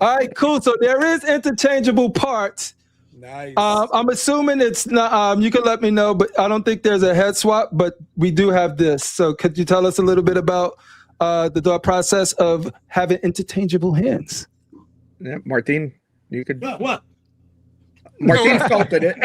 All right, cool. So there is interchangeable parts. Nice. I'm assuming it's not. You can let me know, but I don't think there's a head swap. But we do have this. So could you tell us a little bit about the thought process of having interchangeable hands? Yeah, Martin, you could. What? Martin sculpted it.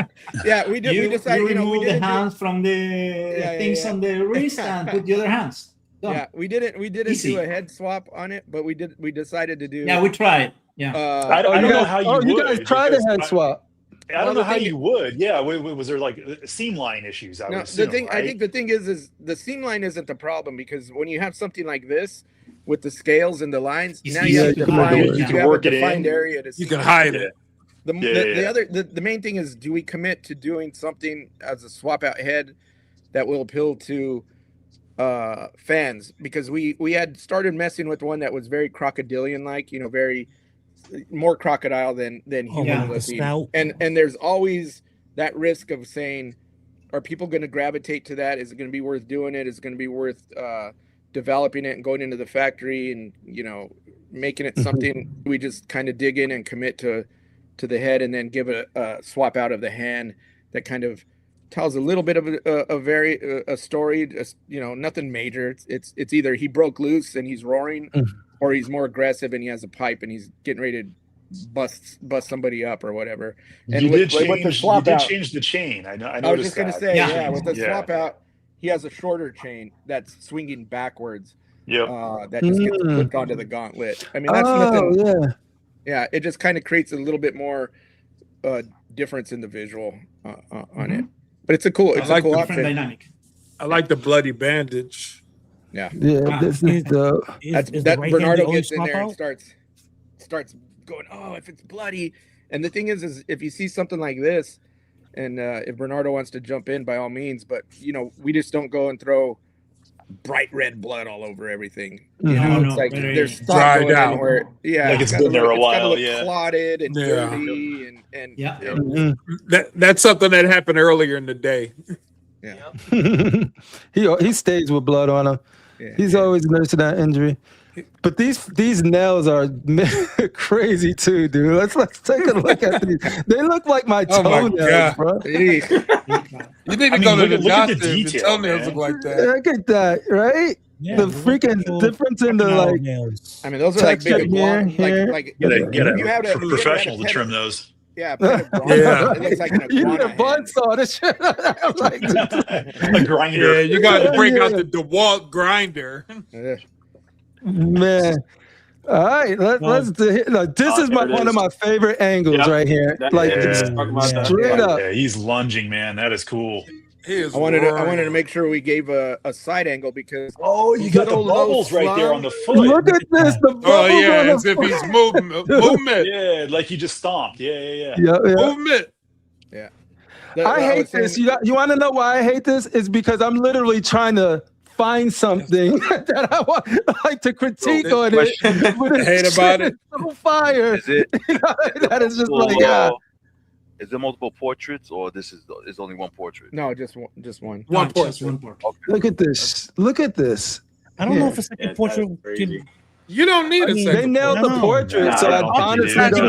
Yeah, we did. We decided. You remove we didn't the hands from the things on the wrist and put the other hands. Done. Yeah, we didn't Easy. do a head swap on it, but we decided to do. Yeah, we tried. Yeah. I don't know how you would. You guys tried a head swap. I don't know how you would. Yeah, was there like seam line issues? I think the thing is the seam line isn't the problem, because when you have something like this with the scales and the lines, now you have to have a defined area to see. You can hide it. The main thing is, do we commit to doing something as a swap out head that will appeal to fans? Because we had started messing with one that was very crocodilian like, very more crocodile than human looking. And there's always that risk of saying, are people going to gravitate to that? Is it going to be worth doing it? Is it going to be worth developing it and going into the factory and making it something we just kind of dig in and commit to the head, and then give a swap out of the hand that kind of tells a little bit of a story, nothing major. It's either he broke loose and he's roaring, or he's more aggressive and he has a pipe and he's getting ready to bust somebody up or whatever. And you did change the chain. I was just going to say, with the swap out, he has a shorter chain that's swinging backwards. Yep. That just gets clipped onto the gauntlet. I mean, that's nothing. Yeah, it just kind of creates a little bit more difference in the visual on it. But it's a cool option. Dynamic. I like the bloody bandage. Yeah, this is that Bernardo gets in there and starts going, oh, if it's bloody. And the thing is if you see something like this, and if Bernardo wants to jump in, by all means, but we just don't go and throw bright red blood all over everything. It's like there's stuff going on where like it's been there a while, clotted and dirty and that's something that happened earlier in the day. He stays with blood on him. He's always nursing that injury. But these nails are crazy too, dude. Let's take a look at these. They look like my toenails, bro. You need to go to the doctor. The toenails look like that. Look at that, right? Yeah, the freaking difference in the I mean, those are like big blonde, like get a professional to trim those. Yeah, it looks like you need a bun saw. This shit. A grinder. Yeah, you got to break out the DeWalt grinder. Man, all right, let's do it. This is one of my favorite angles right here. Straight up. Yeah, he's lunging, man. That is cool. I wanted to make sure we gave a side angle because you got the bubbles right there on the foot. Look at this, the bubbles. Oh yeah, as if he's movement. Yeah, like he just stomped. Yeah. Movement. Yeah. I hate this. You want to know why I hate this? It's because I'm literally trying to find something that I like to critique on it. I hate about it. So fire. Is it? That is just Is there multiple portraits, or is only one portrait? No, just one. One portrait. Okay. Look at this. Look at this. I don't know if a second portrait. You don't need a second. They nailed the portrait, so I honestly don't think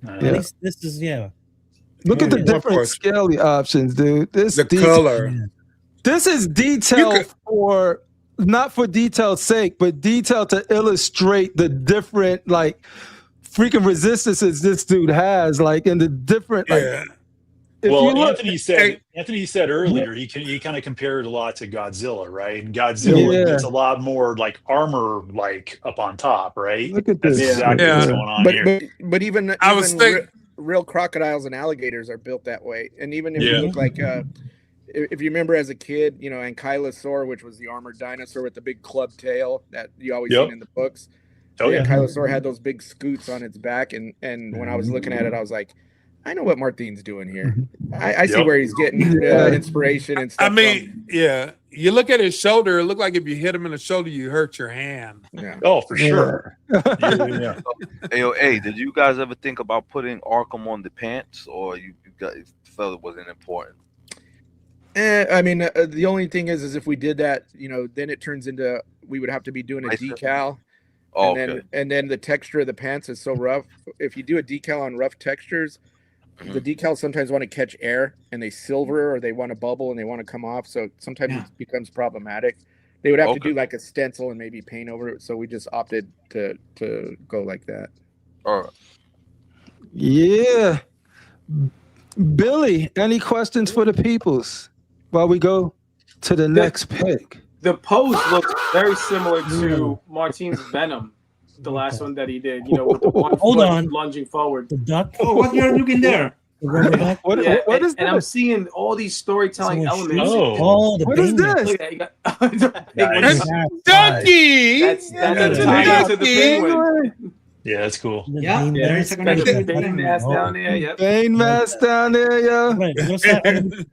at least this is Look at the different scaly options, dude. The color. This is detail for not for detail's sake, but detail to illustrate the different freaking resistances this dude has, in the different Anthony said earlier he kind of compared a lot to Godzilla, right? And Godzilla gets a lot more armor up on top, right? Look at this. That's exactly what's going on here. But even I was thinking real crocodiles and alligators are built that way. And even if you look like if you remember as a kid, Ankylosaur, which was the armored dinosaur with the big club tail that you always seen in the books. Ankylosaur had those big scoots on its back, and when I was looking at it, I was like, I know what Martin's doing here. I see where he's getting inspiration and stuff. I mean, you look at his shoulder, it looked like if you hit him in the shoulder, you hurt your hand. Yeah. Oh, for sure. Hey, did you guys ever think about putting Arkham on the pants, or you guys felt it wasn't important. I mean, the only thing is if we did that, then it turns into we would have to be doing a decal. Oh, and then the texture of the pants is so rough. If you do a decal on rough textures, the decals sometimes want to catch air and they silver or they want to bubble and they want to come off. So sometimes it becomes problematic. They would have to do like a stencil and maybe paint over it. So we just opted to go like that. All right. Yeah. Billy, any questions for the peoples while we go to the next pick? The pose looks very similar to Martin's Venom, the last one that he did, with the one foot lunging forward. The duck? Oh, what you're looking there? What is and I'm seeing all these storytelling elements. What is this? Ducky! That's tied to the penguin. Yeah, that's cool. Yeah, there's a Bane mask down there. Yep. Bane mask down there, yo. What's that?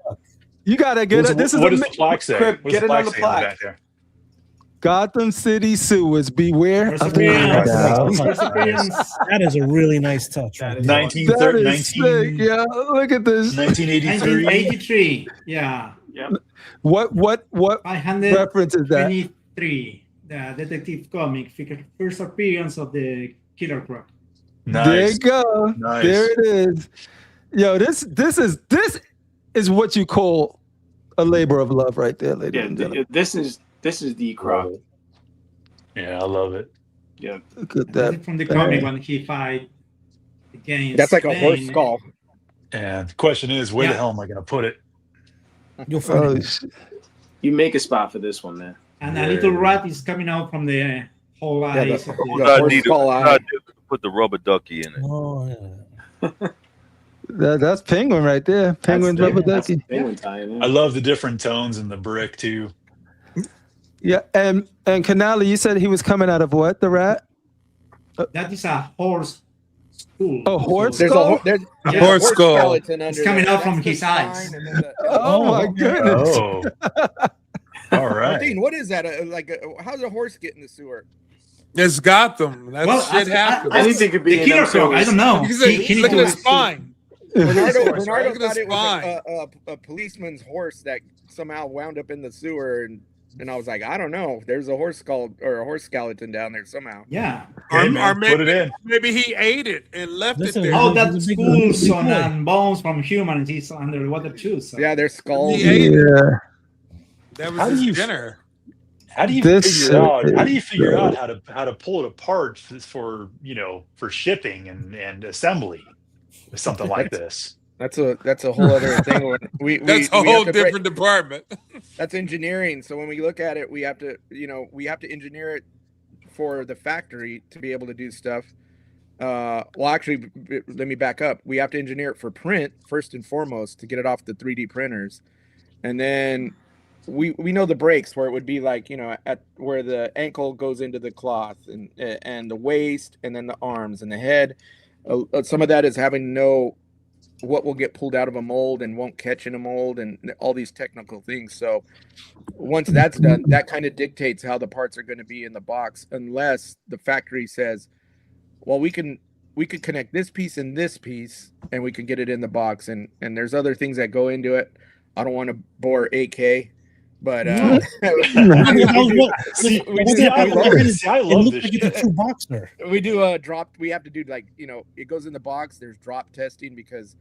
You gotta get it. This is what does the plaque say? Crip, What does get it on the say plaque. back there? Gotham City sewers, beware of the That is a really nice touch. That is sick, yeah. Look at this. 1983. Yeah. Yep. What reference is that? 23. The detective comic first appearance of the Killer Croc. Nice. There you go. Nice. There it is. Yo, this is what you call a labor of love right there, ladies and gentlemen. This is the Croc. Yeah, I love it. Yeah. Look at that. From the comic when he fight against That's like a horse skull. And the question is, where the hell am I going to put it? You'll find it. You make a spot for this one, man. And a little rat is coming out from the whole eyes. I need to put the rubber ducky in it. Oh, yeah. That's Penguin right there. Penguin's rubber ducky. I love the different tones in the brick too. Yeah, and Canale, you said he was coming out of what? The rat? That is a horse skull. Oh, horse skull? There's a horse skull. It's coming out from his eyes. Oh my goodness. Oh. All right. Martin, what is that? How's a horse get in the sewer? It's Gotham. That shit happens. Anything could be the Killer Croc. I don't know. Look at his spine. Bernardo thought it was a policeman's horse that somehow wound up in the sewer, and I was like, I don't know. There's a horse skull or a horse skeleton down there somehow. Yeah. Hey, man, or maybe, put it in. Maybe he ate it and left it there. Oh, that's skulls and bones from humans. He's underwater too. So. Yeah, they're skulls. Yeah. That was his dinner. How do you figure out? How do you figure out how to pull it apart for shipping and assembly with something like this? That's a whole other thing. That's a whole different department. That's engineering. So when we look at it, we have to engineer it for the factory to be able to do stuff. Well, actually, let me back up. We have to engineer it for print first and foremost to get it off the 3D printers, and then we know the breaks where it would be like at where the ankle goes into the cloth and the waist and then the arms and the head. Some of that is having to know what will get pulled out of a mold and won't catch in a mold and all these technical things. So once that's done, that kind of dictates how the parts are going to be in the box, unless the factory says, well, we could connect this piece and this piece and we can get it in the box. And there's other things that go into it. I don't want to bore AK, but I love this shit. We do a drop. We have to do it goes in the box. There's drop testing because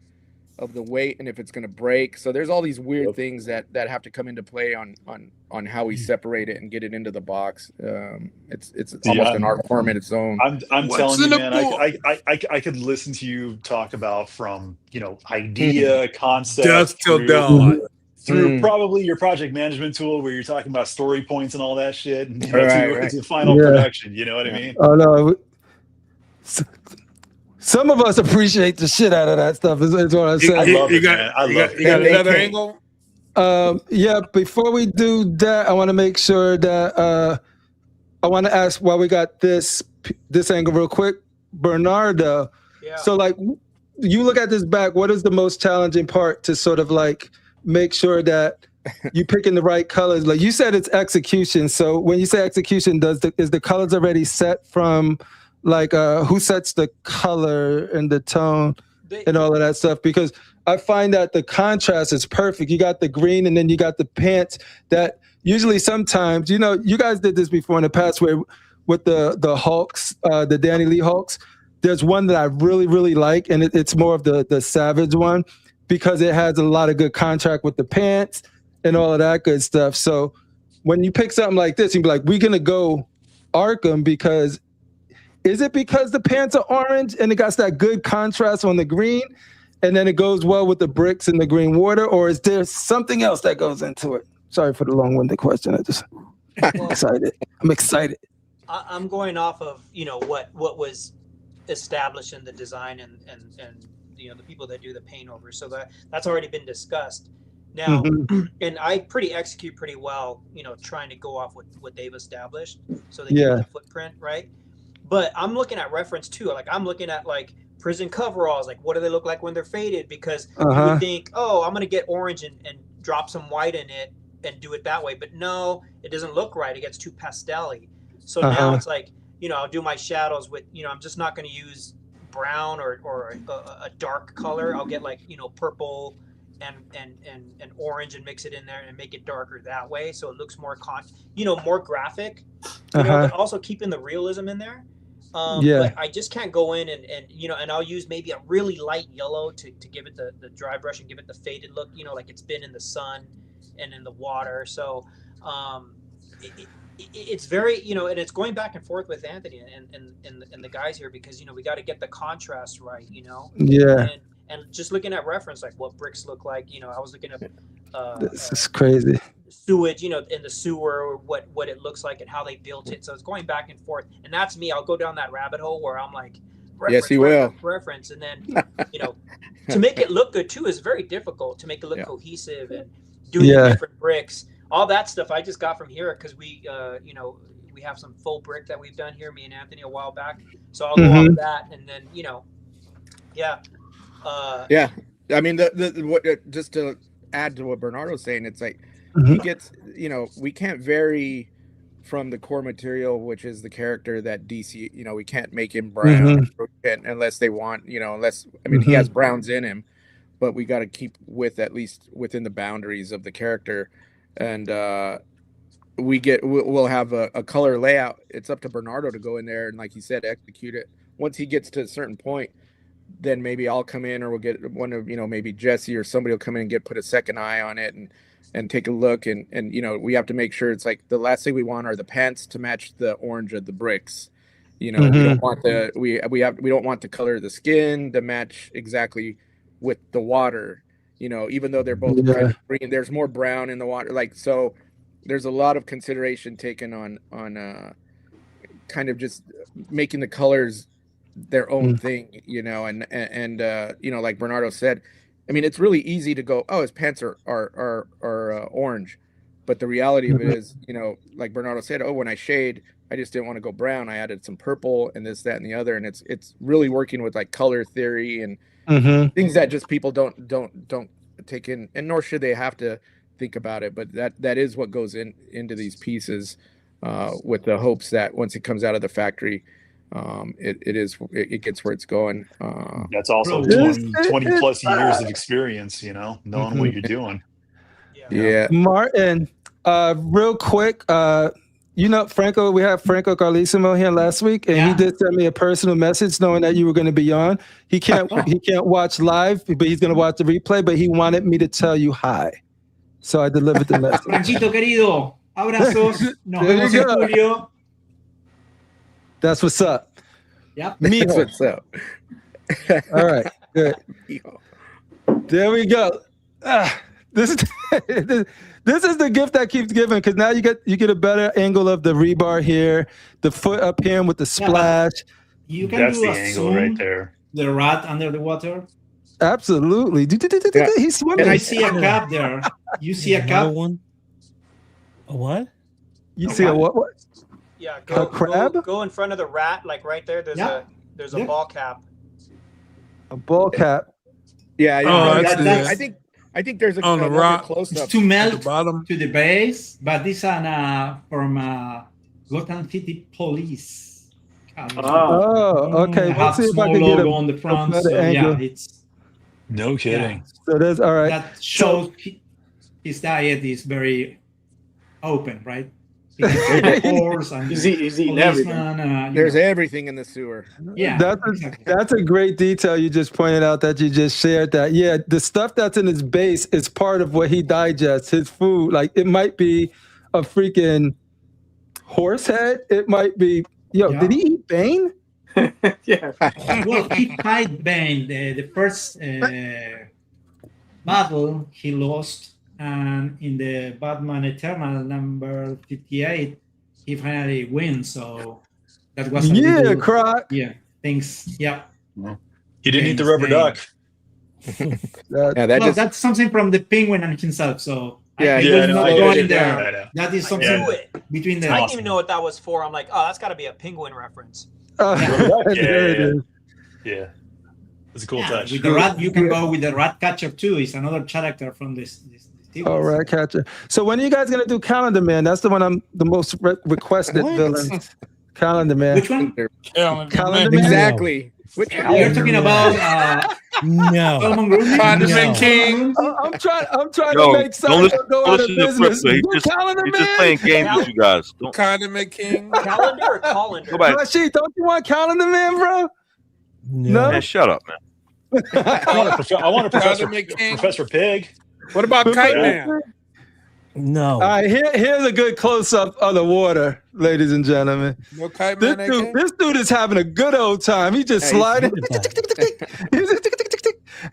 of the weight and if it's going to break. So there's all these weird things that have to come into play on how we separate it and get it into the box. It's almost an art form in its own. I'm telling you, man, I could listen to you talk about from idea, concept, just till dawn. Through probably your project management tool where you're talking about story points and all that shit, and to final production. You know what I mean? Oh no. Some of us appreciate the shit out of that stuff. Is what I'm saying. I love it, man. I love it. You got another angle? Yeah. Before we do that, I want to make sure that I want to ask while we got this angle real quick, Bernardo. Yeah. So you look at this back. What is the most challenging part to sort of make sure that you picking the right colors? Like you said, it's execution. So when you say execution, is the colors already set from who sets the color and the tone? and all of that stuff, because I find that the contrast is perfect. You got the green and then you got the pants that usually sometimes, you guys did this before in the past where with the Hulks, the Danny Lee Hulks, there's one that I really, really like, and it's more of the Savage one because it has a lot of good contrast with the pants and all of that good stuff. So when you pick something like this, you'd be like, we're going to go Arkham because is it because the pants are orange and it got that good contrast on the green and then it goes well with the bricks and the green water, or is there something else that goes into it? Sorry for the long-winded question. I'm excited. I'm going off of, what was established in the design and the people that do the paint over. So that's already been discussed. Now, and I execute pretty well, trying to go off what they've established. So they give the footprint, right? But I'm looking at reference too. Like I'm looking at like prison coveralls. Like what do they look like when they're faded? Because you would think, oh, I'm gonna get orange and drop some white in it and do it that way. But no, it doesn't look right. It gets too pastel-y. So now it's like, I'll do my shadows with, I'm just not gonna use brown or a dark color. I'll get like, purple and orange and mix it in there and make it darker that way. So it looks more more graphic, but also keeping the realism in there. But I just can't go in and I'll use maybe a really light yellow to give it the dry brush and give it the faded look, like it's been in the sun and in the water. So it's very, and it's going back and forth with Anthony and the guys here because, we got to get the contrast right, and just looking at reference, like what bricks look like, I was looking at this is crazy. Sewage, in the sewer, what it looks like and how they built it. So it's going back and forth, and that's me. I'll go down that rabbit hole where I'm like, reference, and then to make it look good too is very difficult. To make it look cohesive and doing different bricks, all that stuff I just got from here because we we have some full brick that we've done here, me and Anthony, a while back. So I'll go off that, and then I mean, just to add to what Bernardo's saying, it's like he gets, we can't vary from the core material, which is the character that DC, we can't make him brown unless they want, unless, he has browns in him, but we got to keep at least within the boundaries of the character. And we'll have a color layout. It's up to Bernardo to go in there and, like he said, execute it. Once he gets to a certain point, then maybe I'll come in, or we'll get one of, maybe Jesse or somebody will come in and put a second eye on it and take a look. And we have to make sure it's like the last thing we want are the pants to match the orange of the bricks. We don't want we don't want the color of the skin to match exactly with the water, even though they're both kind of green, there's more brown in the water. Like, so there's a lot of consideration taken on kind of just making the colors their own thing, and like Bernardo said, it's really easy to go, oh, his pants are orange, but the reality of it is, like Bernardo said, oh, when I shade, I just didn't want to go brown. I added some purple and this, that, and the other, and it's really working with like color theory and things that just people don't take in, and nor should they have to think about it. But that is what goes into these pieces, with the hopes that once it comes out of the factory, it gets where it's going. That's also 20 plus years of experience, knowing what you're doing. Martin, real quick, Franco, we had Franco Carlissimo here last week, and he did send me a personal message knowing that you were going to be on. He can't watch live, but he's going to watch the replay, but he wanted me to tell you hi. So I delivered the message. Franquito querido, abrazos. Nos vemos en julio. That's what's up. Yep. That's what's up. All right, good. There we go. This is the gift that keeps giving, because now you get a better angle of the rebar here, the foot up here with the splash. You can That's do the a angle zoom, right there. The rat under the water. Absolutely. He's swimming. And I see a cap there. You see a cap? One? A what? You see a what? Yeah, a crab? Go in front of the rat, like right there. There's a ball cap. A ball cap. Yeah. That's I think there's on the rock close up to melt at the bottom to the base, but this is from Gotham City Police. Okay. We'll see if I can get logo on the front. So angle. it's no kidding. So there's all right. That shows his diet is very open, right? Horse and he's eating everything. There's everything in the sewer. Yeah, that's a great detail you just pointed out that you just shared. That the stuff that's in his base is part of what he digests. His food, like it might be a freaking horse head. It might be Did he eat Bane? Yeah. Well, he tried Bane. The first battle he lost. And in the Batman Eternal number 58, he finally wins. So that was Croc. Yeah, thanks. Yeah. He didn't eat the rubber duck. That's something from the penguin and himself. So that is something between them. I didn't even know what that was for. I'm like, that's got to be a penguin reference. There it is. Yeah. It's a cool touch. With the rat, you can go with the rat catcher too. It's another character from this. All right, catcher. So when are you guys gonna do Calendar Man? That's the one I'm the most requested villain. Calendar Man. Which one? Calendar Man. Exactly. You're talking about Condiment King. I'm trying to make something go out of business. He's just playing games with you guys. Condiment King. Calendar or Colander? Rashid, don't you want Calendar Man, bro? No. Man, shut up, man. I want a Professor Pig. What about Kite Man? No. All right, here's a good close-up of the water, ladies and gentlemen. No Kite Man. This dude is having a good old time. He just sliding.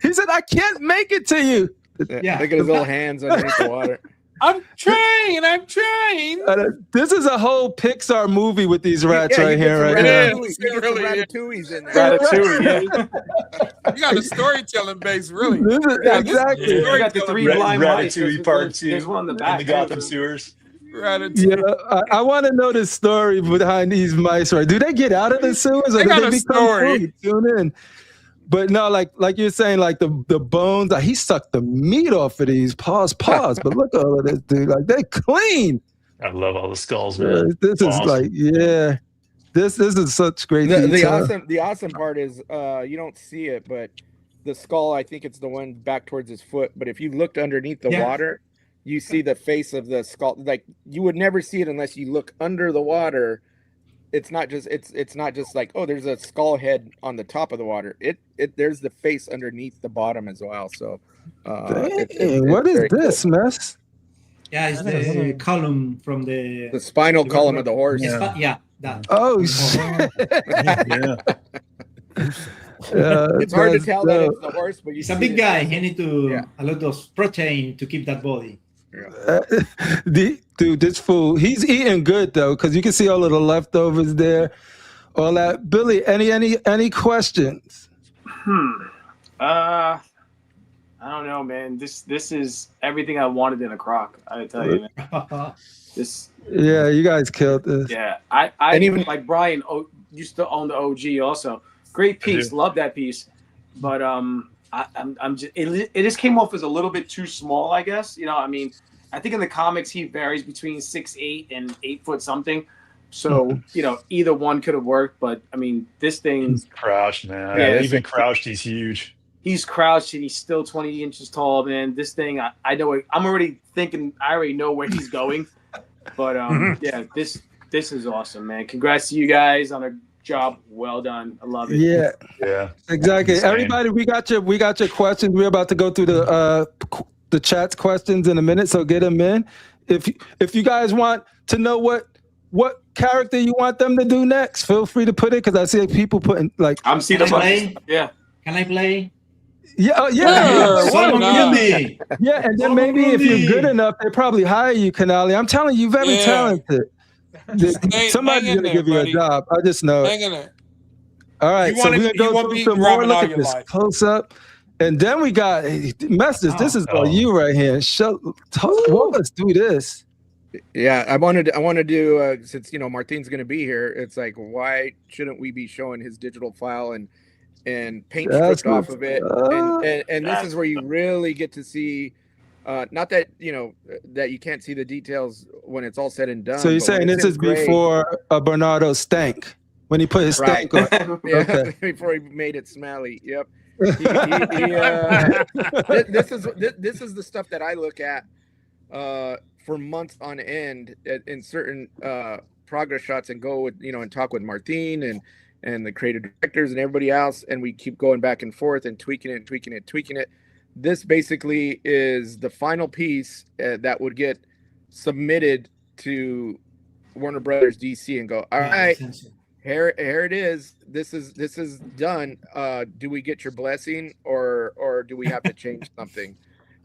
He said, "I can't make it to you." Yeah, look at his little hands underneath the water. I'm trying. This is a whole Pixar movie with these rats right here, right now. Ratatouille's in there. Ratatouille, You got a storytelling base, really. Exactly. You got the three blind mice. Ratatouille Part 2. There's one in the back. In the Gotham sewers. I want to know the story behind these mice. Right? Do they get out of the sewers, or do they become food? Tune in. But no, like you're saying, like the bones, like he sucked the meat off of these. Pause. But look at all of this, dude. Like they clean. I love all the skulls, man. This is like, this is such great detail. The awesome part is you don't see it, but the skull, I think it's the one back towards his foot. But if you looked underneath the water, you see the face of the skull. Like you would never see it unless you look under the water. It's not just like, oh, there's a skull head on the top of the water. There's the face underneath the bottom as well. So what is this mess? Yeah, it's the column from the spinal column of the horse. That. Oh shit. It's hard to tell that it's the horse, but he's a big guy. He need a lot of protein to keep that body. Dude, this fool, he's eating good though, because you can see all of the leftovers there, all that. Billy, any questions? I don't know, man. This is everything I wanted in a croc. I tell you, man. Yeah, you guys killed this. Yeah, I even like Brian used to own the OG also. Great piece, love that piece, but I'm just it just came off as a little bit too small, I guess. You know, I mean, I think in the comics he varies between 6'8" and 8 foot something. So either one could have worked, but I mean, this thing. He's crouched, man. Yeah, even crouched, he's huge. He's crouched and he's still 20 inches tall, man. This thing, I know. I'm already thinking. I already know where he's going. But this is awesome, man. Congrats to you guys on a job well done. I love it. Yeah, exactly. Everybody, we got your questions. We're about to go through the chat's questions in a minute, so get them in. If you guys want to know what character you want them to do next, feel free to put it, because I see people putting like. I'm seeing the play. Yeah. Can I play? Yeah, and then maybe if you're good enough, they probably hire you, Canale. I'm telling you, very talented. Somebody's gonna give you a job. I just know. All right, so we're gonna go through some more. Look at this close up, and then we got Mestas. This is about you right here. Let's do this. Yeah, I want to do since Martin's gonna be here. It's like, why shouldn't we be showing his digital file and paint stripped off of it? And this is where you really get to see. Not that that you can't see the details when it's all said and done. So you're saying this is before Bernardo stank, when he put his Right. stank on. Yeah, Okay. before he made it smelly. Yep. This is the stuff that I look at for months on end in certain progress shots, and go with and talk with Martin and the creative directors and everybody else, and we keep going back and forth and tweaking it. This basically is the final piece that would get submitted to Warner Brothers DC and go, all right, here it is. This is done. Do we get your blessing, or do we have to change something?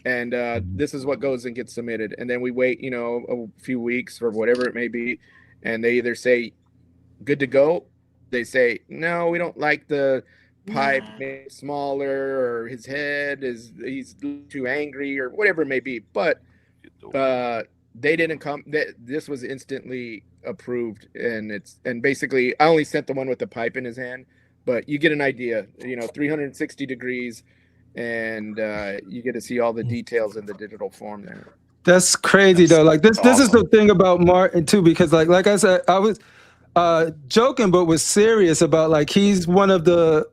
And this is what goes and gets submitted. And then we wait, a few weeks or whatever it may be, and they either say good to go, they say no, we don't like the pipe made smaller, or his head he's too angry, or whatever it may be. But they didn't come. This was instantly approved, and basically I only sent the one with the pipe in his hand, but you get an idea. 360 degrees, and you get to see all the details in the digital form there. That's crazy though. Like this is the thing about Martin too, because like I said, I was joking but was serious about, like, he's one of the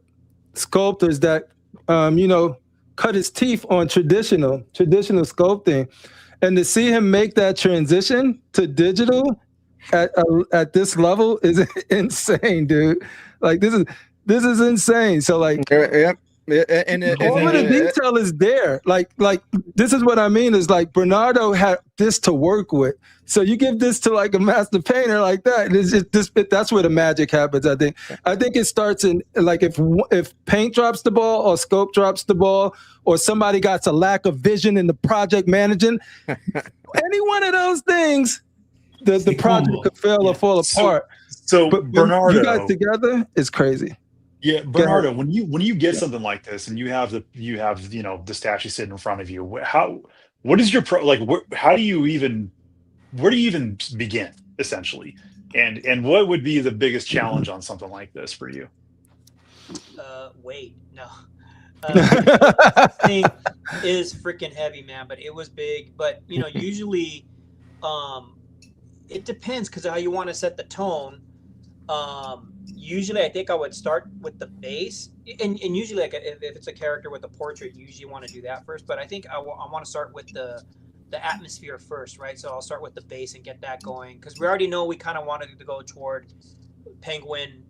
sculptors that cut his teeth on traditional sculpting, and to see him make that transition to digital at this level is insane, dude. Like this is insane. So like, Yep. And all of the detail is there. Like this is what I mean is, like, Bernardo had this to work with. So you give this to like a master painter like that, it's just that's where the magic happens. I think it starts in, like, if paint drops the ball or sculpt drops the ball, or somebody got a lack of vision in the project managing, any one of those things, the project could fail or fall apart. So but Bernardo, you guys together is crazy. Yeah, Bernardo, when you get something like this, and you have the statue sitting in front of you, what is your where do you even begin, essentially, and what would be the biggest challenge on something like this for you? Wait, no. Thing is freaking heavy, man, but it was big. But usually, it depends, because how you want to set the tone. Usually I think I would start with the base, and usually, like, if it's a character with a portrait, you usually want to do that first. But I think I want to start with the atmosphere first, right? So I'll start with the base and get that going, because we already know we kind of wanted to go toward penguin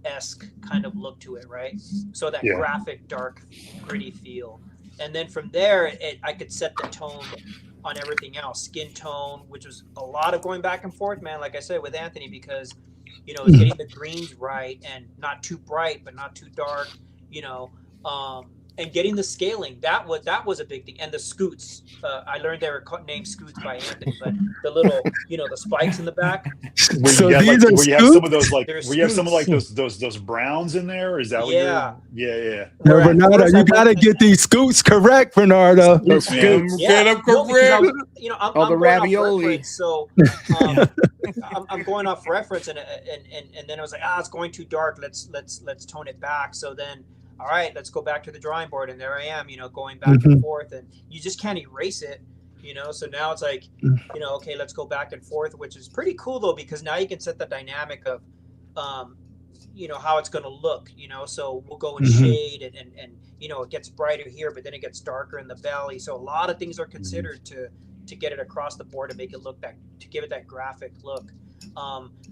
esque kind of look to it, right? So that graphic, dark, gritty feel, and then from there I could set the tone on everything else. Skin tone, which was a lot of going back and forth, man, like I said, with Anthony, because it's getting the greens right, and not too bright but not too dark, and getting the scaling. That was a big thing. And the scoots, I learned they were named scoots by Anthony, but the little the spikes in the back. So these are scoots? You have some of those, like, where you have some of, like, those browns in there. Is that what yeah. No, Bernardo, you gotta get these scoots correct, Bernardo. Those scoots. Get them correct. I'm the ravioli. So I'm going off reference, and then I was like, it's going too dark. Let's tone it back. So then, all right, let's go back to the drawing board, and there I am, going back and forth, and you just can't erase it, So now it's like, okay, let's go back and forth, which is pretty cool though, because now you can set the dynamic of, how it's going to look, So we'll go in shade, and it gets brighter here, but then it gets darker in the belly. So a lot of things are considered to get it across the board, to make it look to give it that graphic look.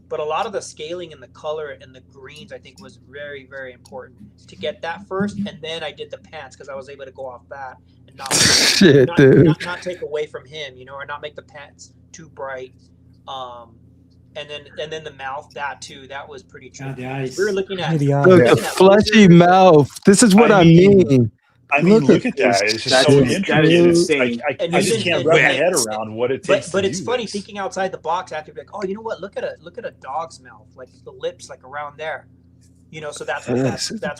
But a lot of the scaling and the color and the greens, I think, was very, very important to get that first. And then I did the pants, because I was able to go off that and not take away from him, or not make the pants too bright. And then the mouth, that too, that was pretty tricky. We were looking at the fleshy mouth. This is what I mean. Look at that. It's just so interesting. I just can't wrap my head around what it takes. But it's funny thinking outside the box after, like, oh, you know what? Look at a dog's mouth, like the lips, like around there. So that's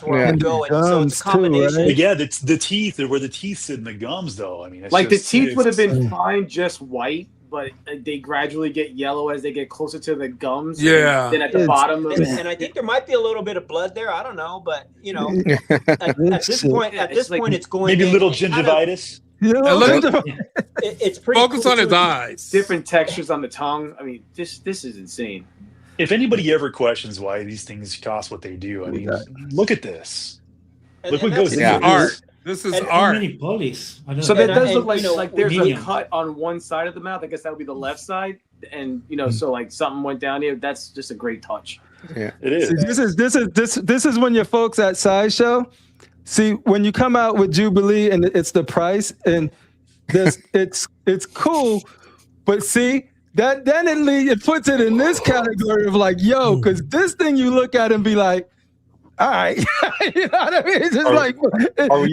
where I'm going. So it's a combination. Too, right? Yeah, it's the teeth, where the teeth sit in the gums, though. I mean, it's like, the teeth would have been fine, just white, but they gradually get yellow as they get closer to the gums. Yeah. Then at the bottom of and I think there might be a little bit of blood there. I don't know, but at this point, it's going maybe a little gingivitis. It's pretty. Focus cool on his eyes. Different textures on the tongue. I mean, this is insane. If anybody ever questions why these things cost what they do, I mean, look at this. Look what goes into art. This is art. Many polys. So that does look like there's a cut on one side of the mouth. I guess that would be the left side, and so like something went down here. That's just a great touch. Yeah, it is. See, this is when your folks at Sideshow. See, when you come out with Jubilee and it's the price, and this it's cool, but see. Then it puts it in this category of like, yo, because this thing you look at and be like, all right, you know what I mean? It's just are we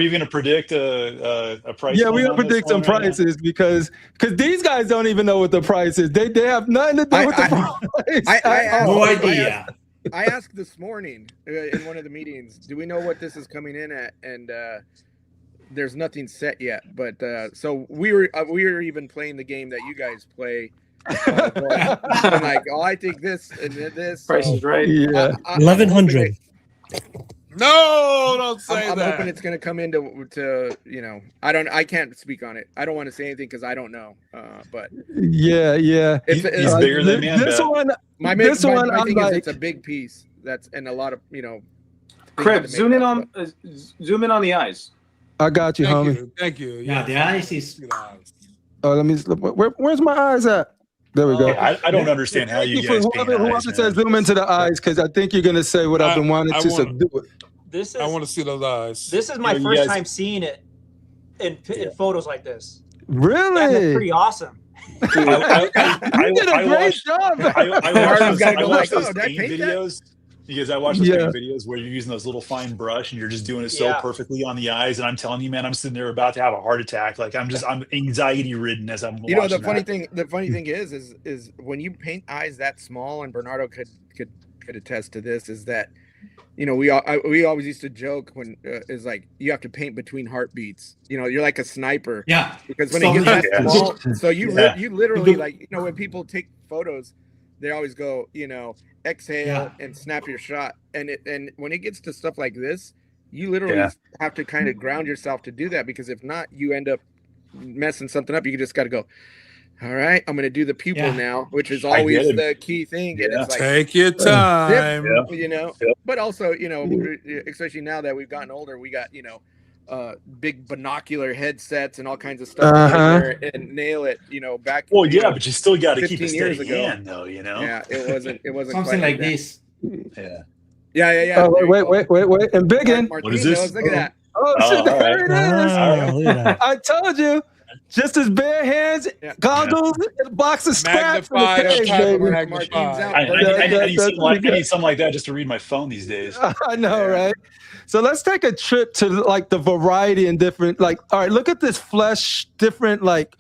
even gonna predict a price? Yeah, we're gonna predict some prices because these guys don't even know what the price is. They have nothing to do with the price. No idea. I asked this morning in one of the meetings, do we know what this is coming in at? And there's nothing set yet, but so we were even playing the game that you guys play. I'm like, oh, I think this and this. Price is right. Yeah, 1100. No, don't say I'm that. hoping it's going to come into I can't speak on it. I don't want to say anything because I don't know. But yeah, he's bigger than man. This one, I think like, it's a big piece. That's and a lot of Crib, zoom in on the eyes. I got you, homie. Thank you. Yeah, the eyes is. Oh, let me. Where's my eyes at? There we go. I don't understand how you guys. Whoever says zoom into the eyes, because I think you're gonna say what I've been wanting to do. I want to see those eyes. This is my first time seeing it in photos like this. Really? That's pretty awesome. You did a great job. I watched those paint videos. Because I watched those paint videos where you're using those little fine brush and you're just doing it so perfectly on the eyes. And I'm telling you, man, I'm sitting there about to have a heart attack. Like I'm anxiety ridden as I'm watching the funny thing is when you paint eyes that small, and Bernardo could attest to this, is that we always used to joke when is like you have to paint between heartbeats. You're like a sniper. Yeah. Because when it gets that small, so you literally like when people take photos, they always go exhale and snap your shot, and when it gets to stuff like this, you literally have to kind of ground yourself to do that, because if not, you end up messing something up. You just got to go, all right, I'm going to do the pupil now, which is always the key thing. And it's like, take your time, but also especially now that we've gotten older, we got big binocular headsets and all kinds of stuff and nail it, back. Well, but you still got to keep a steady hand, though, Yeah, it wasn't something like this. Yeah. Oh, wait, and Biggin. What is this? Look at that. Oh shit! There it is. Oh, I told you. Just as bare hands, goggles, and a box of scraps. Magnified. I need something like that just to read my phone these days. I know, right? So let's take a trip to like the variety and different, like, all right, look at this flesh, different like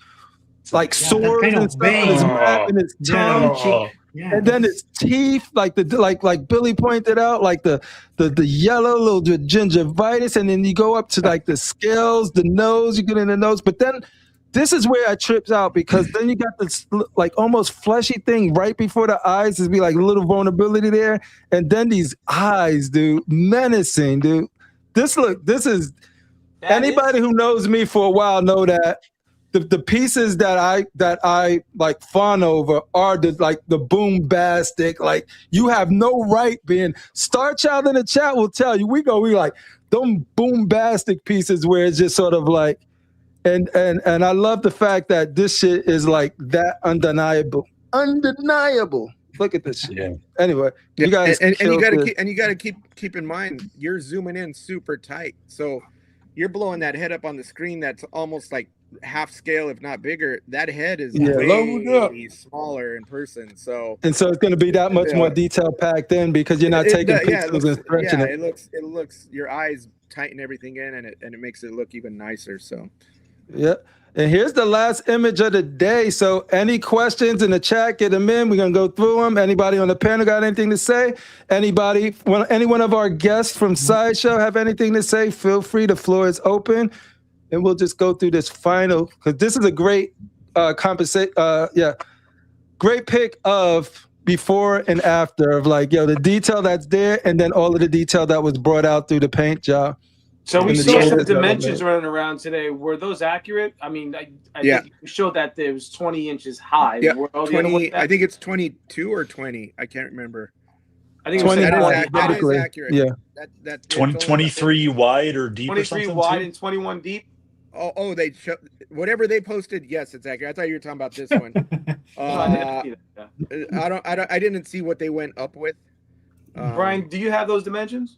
swords and stuff on his back and his tongue. And then his teeth, like Billy pointed out, like the yellow little gingivitis, and then you go up to like the scales, the nose, you get in the nose, but then this is where I tripped out, because then you got this like almost fleshy thing right before the eyes. There's be like a little vulnerability there, and then these eyes, dude, menacing, dude. This is anybody who knows me for a while know that the pieces that I like fawn over are the bombastic. Like you have no right being. Star Child in the chat will tell you we like them bombastic pieces where it's just sort of like. And I love the fact that this shit is like that undeniable. Look at this shit. Yeah. Anyway, you guys, and you gotta keep in mind you're zooming in super tight, so you're blowing that head up on the screen. That's almost like half scale, if not bigger. That head is way smaller in person. So it's going to be that much more detail packed in, because you're not taking pixels and stretching it. It looks your eyes tighten everything in, and it makes it look even nicer. So. Yeah. And here's the last image of the day. So any questions in the chat, get them in. We're going to go through them. Anybody on the panel got anything to say? Any one of our guests from Sideshow have anything to say? Feel free. The floor is open. And we'll just go through this final, because this is a great great pick of before and after of like, the detail that's there, and then all of the detail that was brought out through the paint job. So we And the saw some chairs are dimensions the- running around today. Were those accurate? I mean, I Yeah. think you showed that there was 20 inches high. Yeah, Were all the other 20. ones I think it's 22 or 20. I can't remember. I think it was 20 that, is, wide, that is typically. accurate. Yeah. That 23 wide or deep or 23 something. wide too? and 21 deep. Oh, they show whatever they posted. Yes, it's accurate. I thought you were talking about this one. I didn't see that. I didn't see what they went up with. Brian, do you have those dimensions?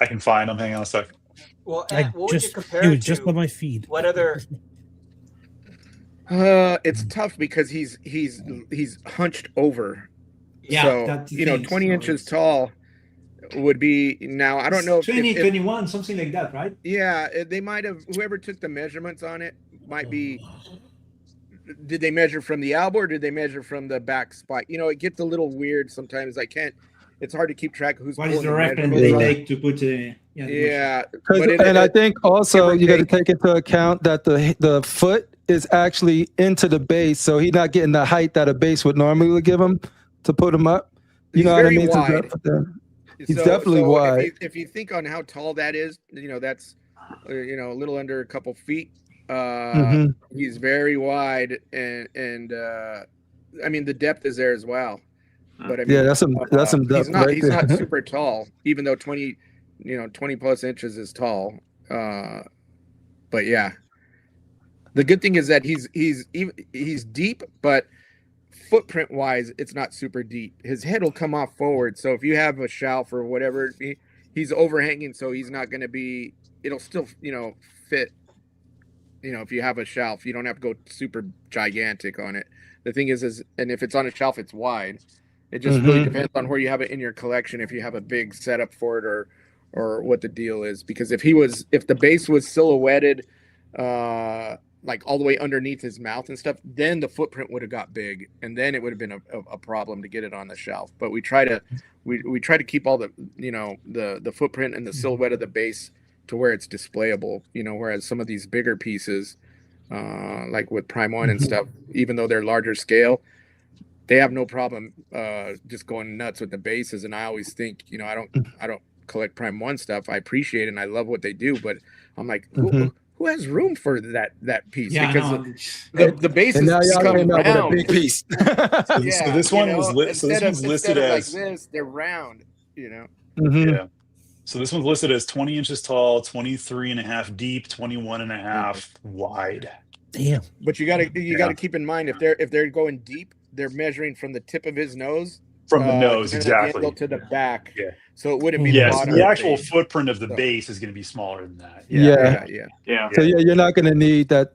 I can find them. Hang on a second. Well, I Ant, what would you just compare it it was to? just on my feed. What other? It's tough because he's hunched over. Yeah, So that's the you know, thing. 20 So inches it's- tall would be now. I don't know if 20, 21, something like that, right? yeah, they might have. Whoever took the measurements on it might be. Did they measure from the elbow or did they measure from the back spike? You know, it gets a little weird sometimes. I can't. It's hard to keep track of who's. What is pulling the reference measurements. they take to put the Yeah, And I think also give or you got to take. take into account that the foot is actually into the base, so he's not getting the height that a base would normally give him to put him up. You He's know what I very mean? wide. He's definitely wide. If you think on how tall that is, you know that's you know a little under a couple feet. He's very wide, and I mean the depth is there as well. But I mean, Yeah, that's some depth right he's there. not super tall, even though 20 plus inches is tall. But yeah, the good thing is that he's deep, but footprint wise, it's not super deep. His head will come off forward, so if you have a shelf or whatever, he's overhanging, so he's not going to be. It'll still fit. If you have a shelf, you don't have to go super gigantic on it. The thing is, and if it's on a shelf, it's wide. It just really depends on where you have it in your collection. If you have a big setup for it, or what the deal is. Because if the base was silhouetted, like all the way underneath his mouth and stuff, then the footprint would have got big, and then it would have been a problem to get it on the shelf. But we try to keep all the the footprint and the silhouette of the base to where it's displayable. Whereas some of these bigger pieces, like with Prime 1 and stuff, even though they're larger scale, they have no problem just going nuts with the bases. And I always think, I don't collect Prime 1 stuff. I appreciate it and I love what they do, but I'm like, who has room for that piece? Yeah, because the base And is now y'all becoming came out with a round. big piece. So this one was listed as like this, they're round. Yeah. So this one's listed as 20 inches tall, 23 and a half deep, 21 and a half wide. Damn. But you gotta keep in mind if they're going deep, they're measuring from the tip of his nose. From the nose, and exactly. to the back. Yeah. So it wouldn't be Yes, bottom the of actual base. footprint of the base is going to be smaller than that. Yeah. So you're not going to need that.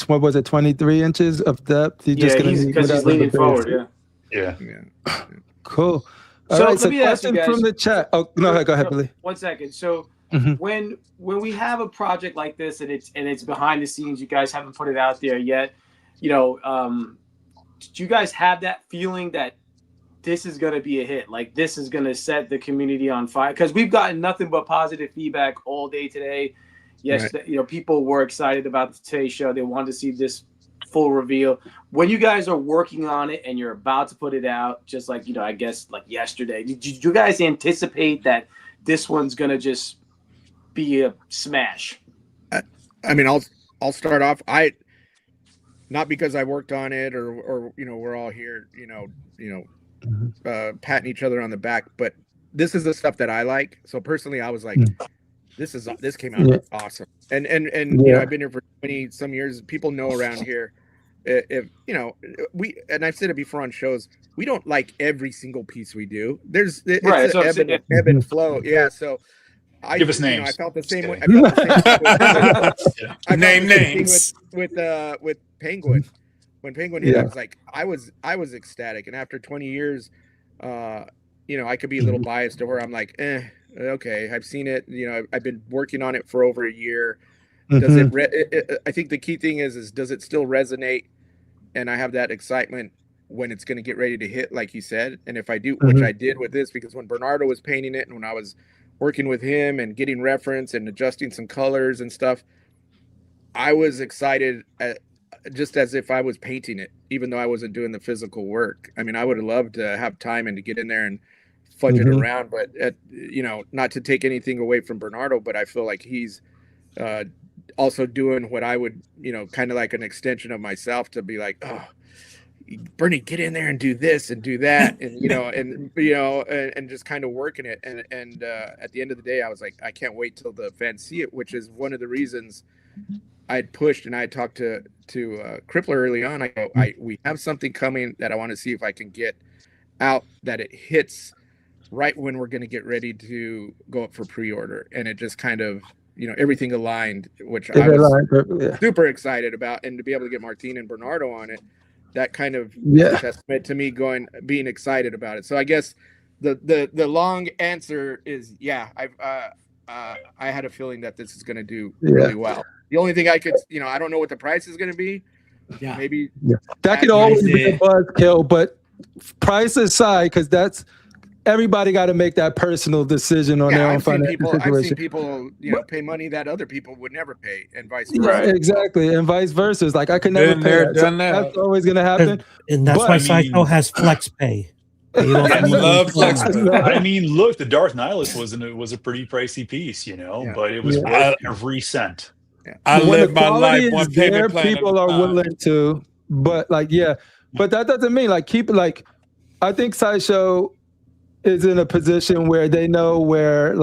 What was it? 23 inches of depth. You're just going to need because he's whatever leaning the base forward. is. Yeah. Cool. All So right. let So me ask you question guys- from the chat. Oh no, go ahead, Billy. 1 second. So Mhm. when we have a project like this and it's behind the scenes, you guys haven't put it out there yet. Do you guys have that feeling that this is going to be a hit? Like this is going to set the community on fire? Because we've gotten nothing but positive feedback all day today. Yes, Right. People were excited about the Today Show. They wanted to see this full reveal. When you guys are working on it and you're about to put it out, just like I guess like yesterday, did you guys anticipate that this one's going to just be a smash? I mean, I'll start off. Not because I worked on it or we're all here, patting each other on the back, but this is the stuff that I like. So personally, I was like, this came out awesome. And I've been here for 20 some years. People know around here, if and I've said it before on shows, we don't like every single piece we do. It's an ebb and flow. Yeah. So Give us names. I felt the same way. Name names with Penguin. When Penguin hit, I was ecstatic. And after 20 years, I could be a little biased to where I'm like, okay, I've seen it. I've been working on it for over a year. Does I think the key thing is does it still resonate? And I have that excitement when it's going to get ready to hit, like you said. And if I do, which I did with this, because when Bernardo was painting it and when I was working with him and getting reference and adjusting some colors and stuff, I was excited just as if I was painting it, even though I wasn't doing the physical work. I mean, I would have loved to have time and to get in there and fudge it around. But not to take anything away from Bernardo, but I feel like he's also doing what I would, kind of like an extension of myself, to be like, oh, Bernie, get in there and do this and do that, and and just kind of working it. And at the end of the day, I was like, I can't wait till the fans see it, which is one of the reasons I'd pushed, and I talked to Crippler early on. I go, we have something coming that I want to see if I can get out, that it hits right when we're going to get ready to go up for pre-order, and it just kind of, everything aligned, which I was super excited about, and to be able to get Martin and Bernardo on it. That kind of testament to me being excited about it. So I guess the long answer is I had a feeling that this is going to do really well. The only thing I could, I don't know what the price is going to be. Yeah, maybe that could always be a buzzkill, but price aside, because that's everybody got to make that personal decision on their own financial situation. I've seen people, pay money that other people would never pay, and vice versa. Right, exactly, and vice versa. It's like I could never pay that. So that's always going to happen, and that's why Sideshow has flex pay. I mean, look, the Darth Nihilus was a pretty pricey piece, but it was worth every cent. Yeah. I live my life one payment plan. People are willing to, but but that doesn't mean I think Sideshow is in a position where they know where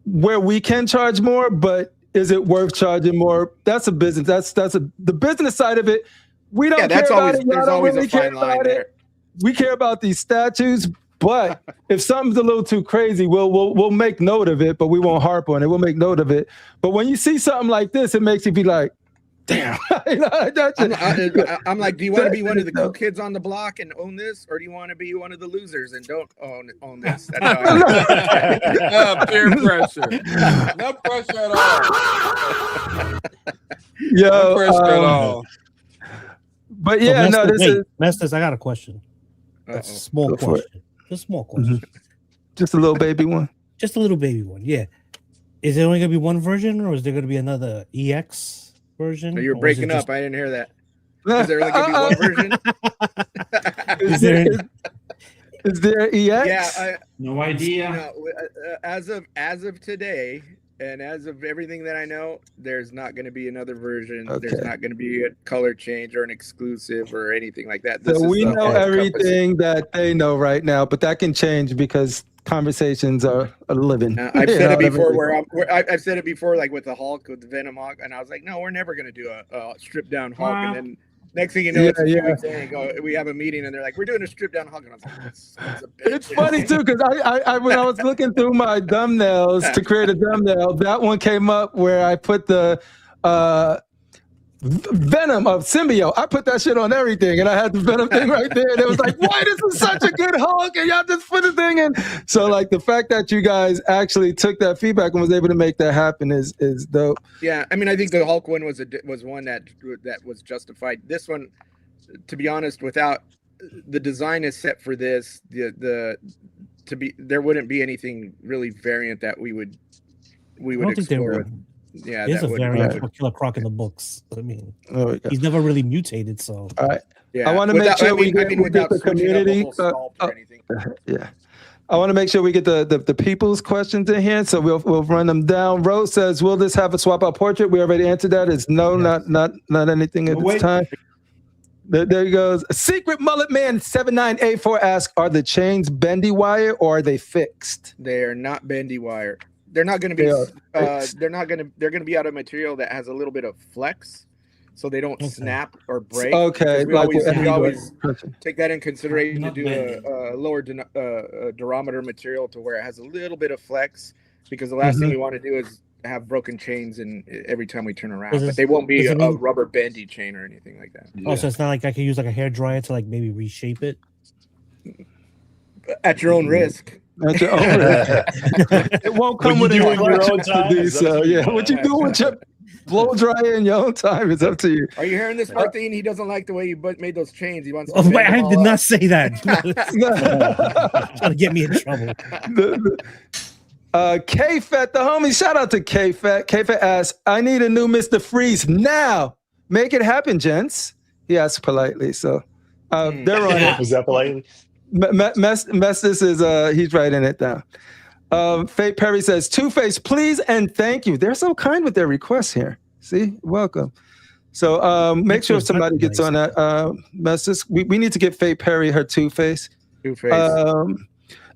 where we can charge more, but is it worth charging more? That's a business. That's the business side of it. We don't care about it. Y'all don't really care about it. We care about these statues, but if something's a little too crazy, we'll make note of it, but we won't harp on it. We'll make note of it. But when you see something like this, it makes you be like, damn. I'm like, do you want to be one of the cool kids on the block and own this, or do you want to be one of the losers and don't own this? That's how peer pressure. No pressure at all. No pressure at all. But yeah, this is Mestas. I got a question. That's a small question. Just a small question. Just a little baby one. Just a little baby one. Yeah. Is there only gonna be one version, or is there gonna be another EX version? No, you're breaking up. I didn't hear that. Is there really gonna be one version? Is there EX? Yeah, no idea. As of today, and as of everything that I know, there's not going to be another version. Okay. There's not going to be a color change or an exclusive or anything like that. So we know everything that they know right now, but that can change because conversations are living. I've said it before. I've said it before, like with the Hulk, with the Venom Hulk, and I was like, no, we're never going to do a stripped down Hulk, and then. Next thing you know, we have a meeting and they're like, we're doing a strip down Hulk. And I was like, that's a bitch. It's funny too, because I when I was looking through my thumbnails to create a thumbnail, that one came up where I put the Venom of Symbiote. I put that shit on everything, and I had the Venom thing right there. And it was like, why this is such a good Hulk, and y'all just put the thing in. So like the fact that you guys actually took that feedback and was able to make that happen is dope. Yeah, I mean, I think the Hulk one was one that was justified. This one, to be honest, without the design is set for this, there wouldn't be anything really variant that we would explore. Yeah, there's a variant for Killer Croc in the books. I mean, he's never really mutated, so. All right. Yeah. I want to make sure we get the community. I want to make sure we get the people's questions in here, so we'll run them down. Rose says, "Will this have a swap out portrait?" We already answered that. It's no, yes. not anything at this time. There he goes. Secret Mullet Man 7984 asks, "Are the chains bendy wire or are they fixed?" They are not bendy wire. They're not going to be. They're going to be out of material that has a little bit of flex, so they don't snap or break. Okay. We always take that in consideration to do a lower durometer material to where it has a little bit of flex, because the last thing we want to do is have broken chains every time we turn around. But they won't be a rubber bendy chain or anything like that. Oh, so it's not like I can use like a hairdryer to like maybe reshape it? At your own risk. It won't come with your own time. So yeah, what you do with your blow dryer in your own time is up to you. Are you hearing this, Martin? He doesn't like the way you made those chains. He wants. Wait, I did not say that. Trying to get me in trouble. K-Fat, the homie. Shout out to K-Fat. K-Fat asks, "I need a new Mr. Freeze now. Make it happen, gents." He asked politely, so they're on it. Was that politely? Mestas is he's writing it down. Faye Perry says, Two-Face, please and thank you. They're so kind with their requests here. See, welcome. So make sure somebody gets on that. Mestas, we need to get Faye Perry her Two-Face. Two-Face.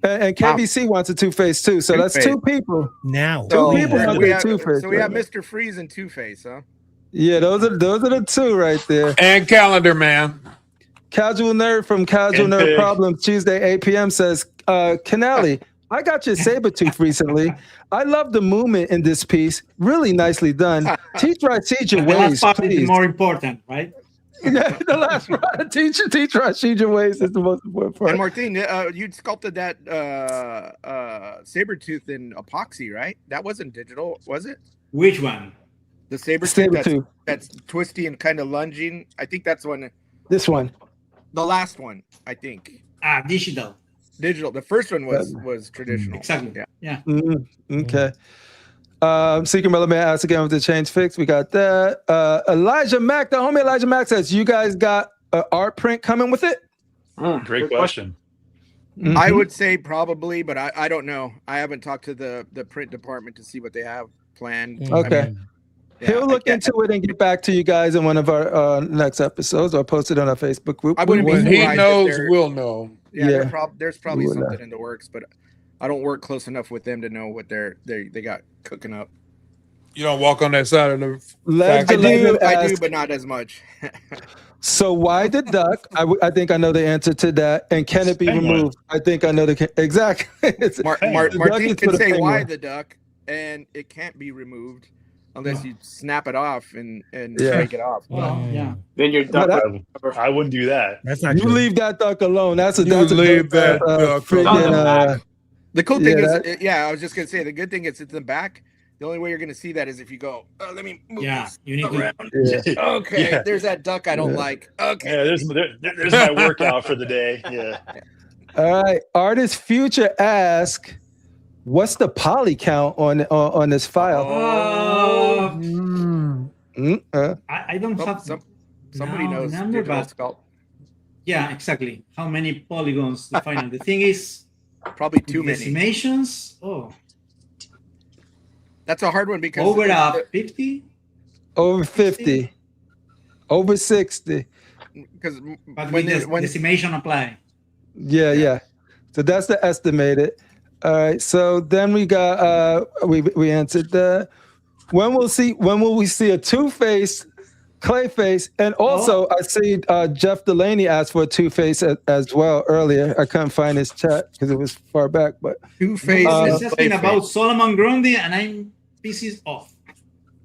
And KBC wants a Two-Face too. So that's two people. Now. Two people want a Two-Face. So we have Mr. Freeze and Two-Face, huh? Yeah, those are the two right there. And Calendar Man. Casual Nerd from Casual Nerd Problems, Tuesday, 8 p.m. says, Canale, I got your Sabretooth recently. I love the movement in this piece. Really nicely done. Teach Rashid your ways, please. Is more important, right? Yeah, the last part. Teach Rashid your ways is the most important part. And Martin, you sculpted that Sabretooth in epoxy, right? That wasn't digital, was it? Which one? The Sabretooth that's twisty and kind of lunging. I think that's one. This one. The last one, I think. Digital. Digital. The first one was traditional. Exactly. Yeah. Okay. Secret Miller Man asks again with the change fix. We got that. Elijah Mack, the homie Elijah Mack says, you guys got an art print coming with it? Great question. I would say probably, but I don't know. I haven't talked to the print department to see what they have planned. Okay. I mean, He'll look into it and get back to you guys in one of our next episodes, or post it on our Facebook group. I wouldn't be When he surprised knows, we'll know. Yeah, there's probably something in the works, but I don't work close enough with them to know what they got cooking up. You don't walk on that side of the I do, but not as much. So why the duck? I think I know the answer to that. And can it be removed? I think I know exactly. Martin can say why the duck, and it can't be removed unless you snap it off and break it off. Yeah. Then you're duck. I wouldn't do that. That's not you true. leave that duck alone. That's a leave that duck freaking. The cool thing is, I was just gonna say the good thing is it's in the back. The only way you're gonna see that is if you go. Let me move this you need around. Yeah. There's that duck I don't like. Okay. Yeah, there's my workout for the day. Yeah. All right. Artist Future asks, what's the poly count on this file? I don't have somebody knows. Number, but yeah, exactly. How many polygons the final? The thing is, probably too many decimations. Oh, that's a hard one because over 50, over 50, over 60. Because when decimation apply. Yeah. So that's the estimated. All right. So then we got we answered that. When will we see a Two-Face, Clayface, and also I see Jeff Delaney asked for a Two-Face as well earlier. I couldn't find his chat because it was far back, but Two-Face is asking about Solomon Grundy, and I'm pieces off.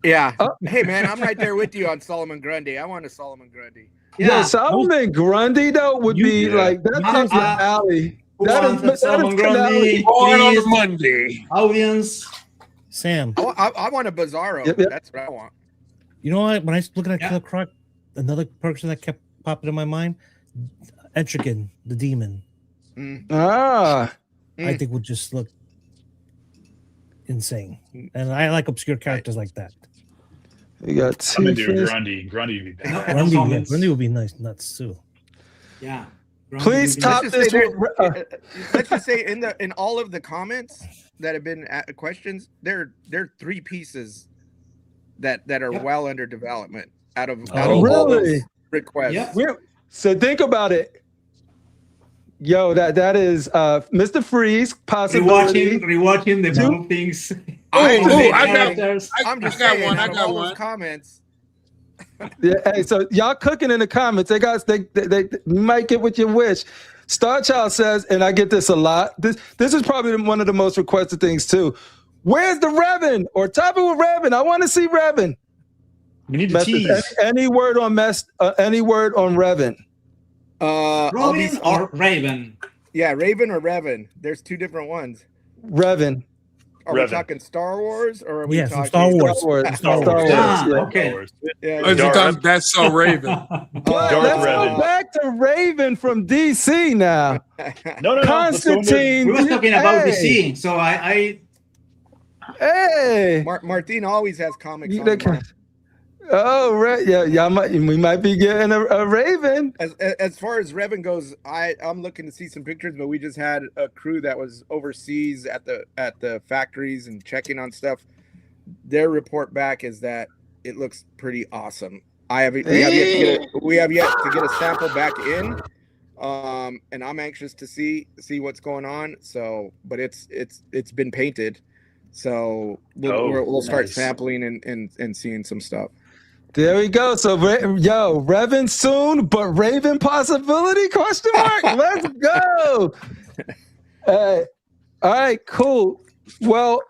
Yeah. Hey man, I'm right there with you on Solomon Grundy. I want a Solomon Grundy. Yeah, Solomon Grundy though would be like that's up your alley. That is Solomon Grundy. On a Monday. Audience. Sam. I want a Bizarro. Yep. That's what I want. You know what? When I was looking at Killer Croc, another person that kept popping in my mind, Etrigan, the demon. I think would just look insane. And I like obscure characters like that. You got I'm gonna do Grundy. Grundy would be bad. Grundy would be nice, nuts too. Yeah. Please top this. Let's just say in all of the comments that have been questions, there are 3 pieces that are well under development out of all those requests. Yeah. So think about it. Yo, that is Mr. Freeze possibility. Rewatching the blue things. I'm just saying, I got all one. those comments. Yeah, hey, so y'all cooking in the comments. They might get what you wish. Starchild says, and I get this a lot. This is probably one of the most requested things too. Where's the Revan or top it with Revan? I want to see Revan. We need to tease. Any word on any word on Revan? Robin or Raven? Yeah, Raven or Revan. There's 2 different ones. Revan. Are we talking Star Wars or are we talking Star Wars? Star Wars. Okay. Yeah. That's so Raven. Let's go back to Raven from DC now. No. Constantine. We were talking about DC, so I Hey. Martin always has comics on. Oh, right. Yeah, we might be getting a Raven. As far as Revan goes, I'm looking to see some pictures, but we just had a crew that was overseas at the factories and checking on stuff. Their report back is that it looks pretty awesome. We have yet to get a sample back in, and I'm anxious to see what's going on. So, but it's been painted, so we'll start sampling and seeing some stuff. There we go. So, Revan soon, but Raven possibility? ? Let's go. All right, cool. Well,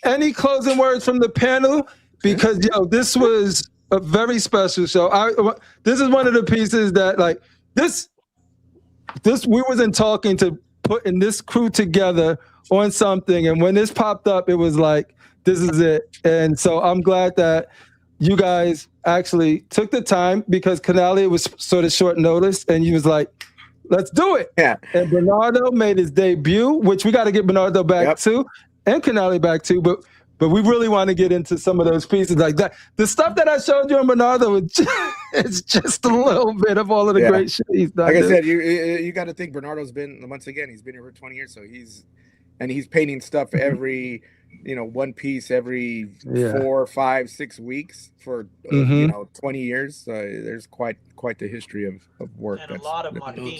any closing words from the panel? Because this was a very special show. This is one of the pieces that like this we wasn't talking to putting this crew together on something, and when this popped up, it was like this is it. And so I'm glad that you guys actually took the time, because Canale was sort of short notice, and he was like, let's do it. Yeah. And Bernardo made his debut, which we got to get Bernardo back too, and Canale back too. But we really want to get into some of those pieces like that. The stuff that I showed you on Bernardo, it's just a little bit of all of the great shit he's done. Like I said, you got to think Bernardo's been, once again, he's been here for 20 years. So he's painting stuff every, one piece every 4, 5, 6 weeks for 20 years. So there's quite the history of work. And a lot of Martin.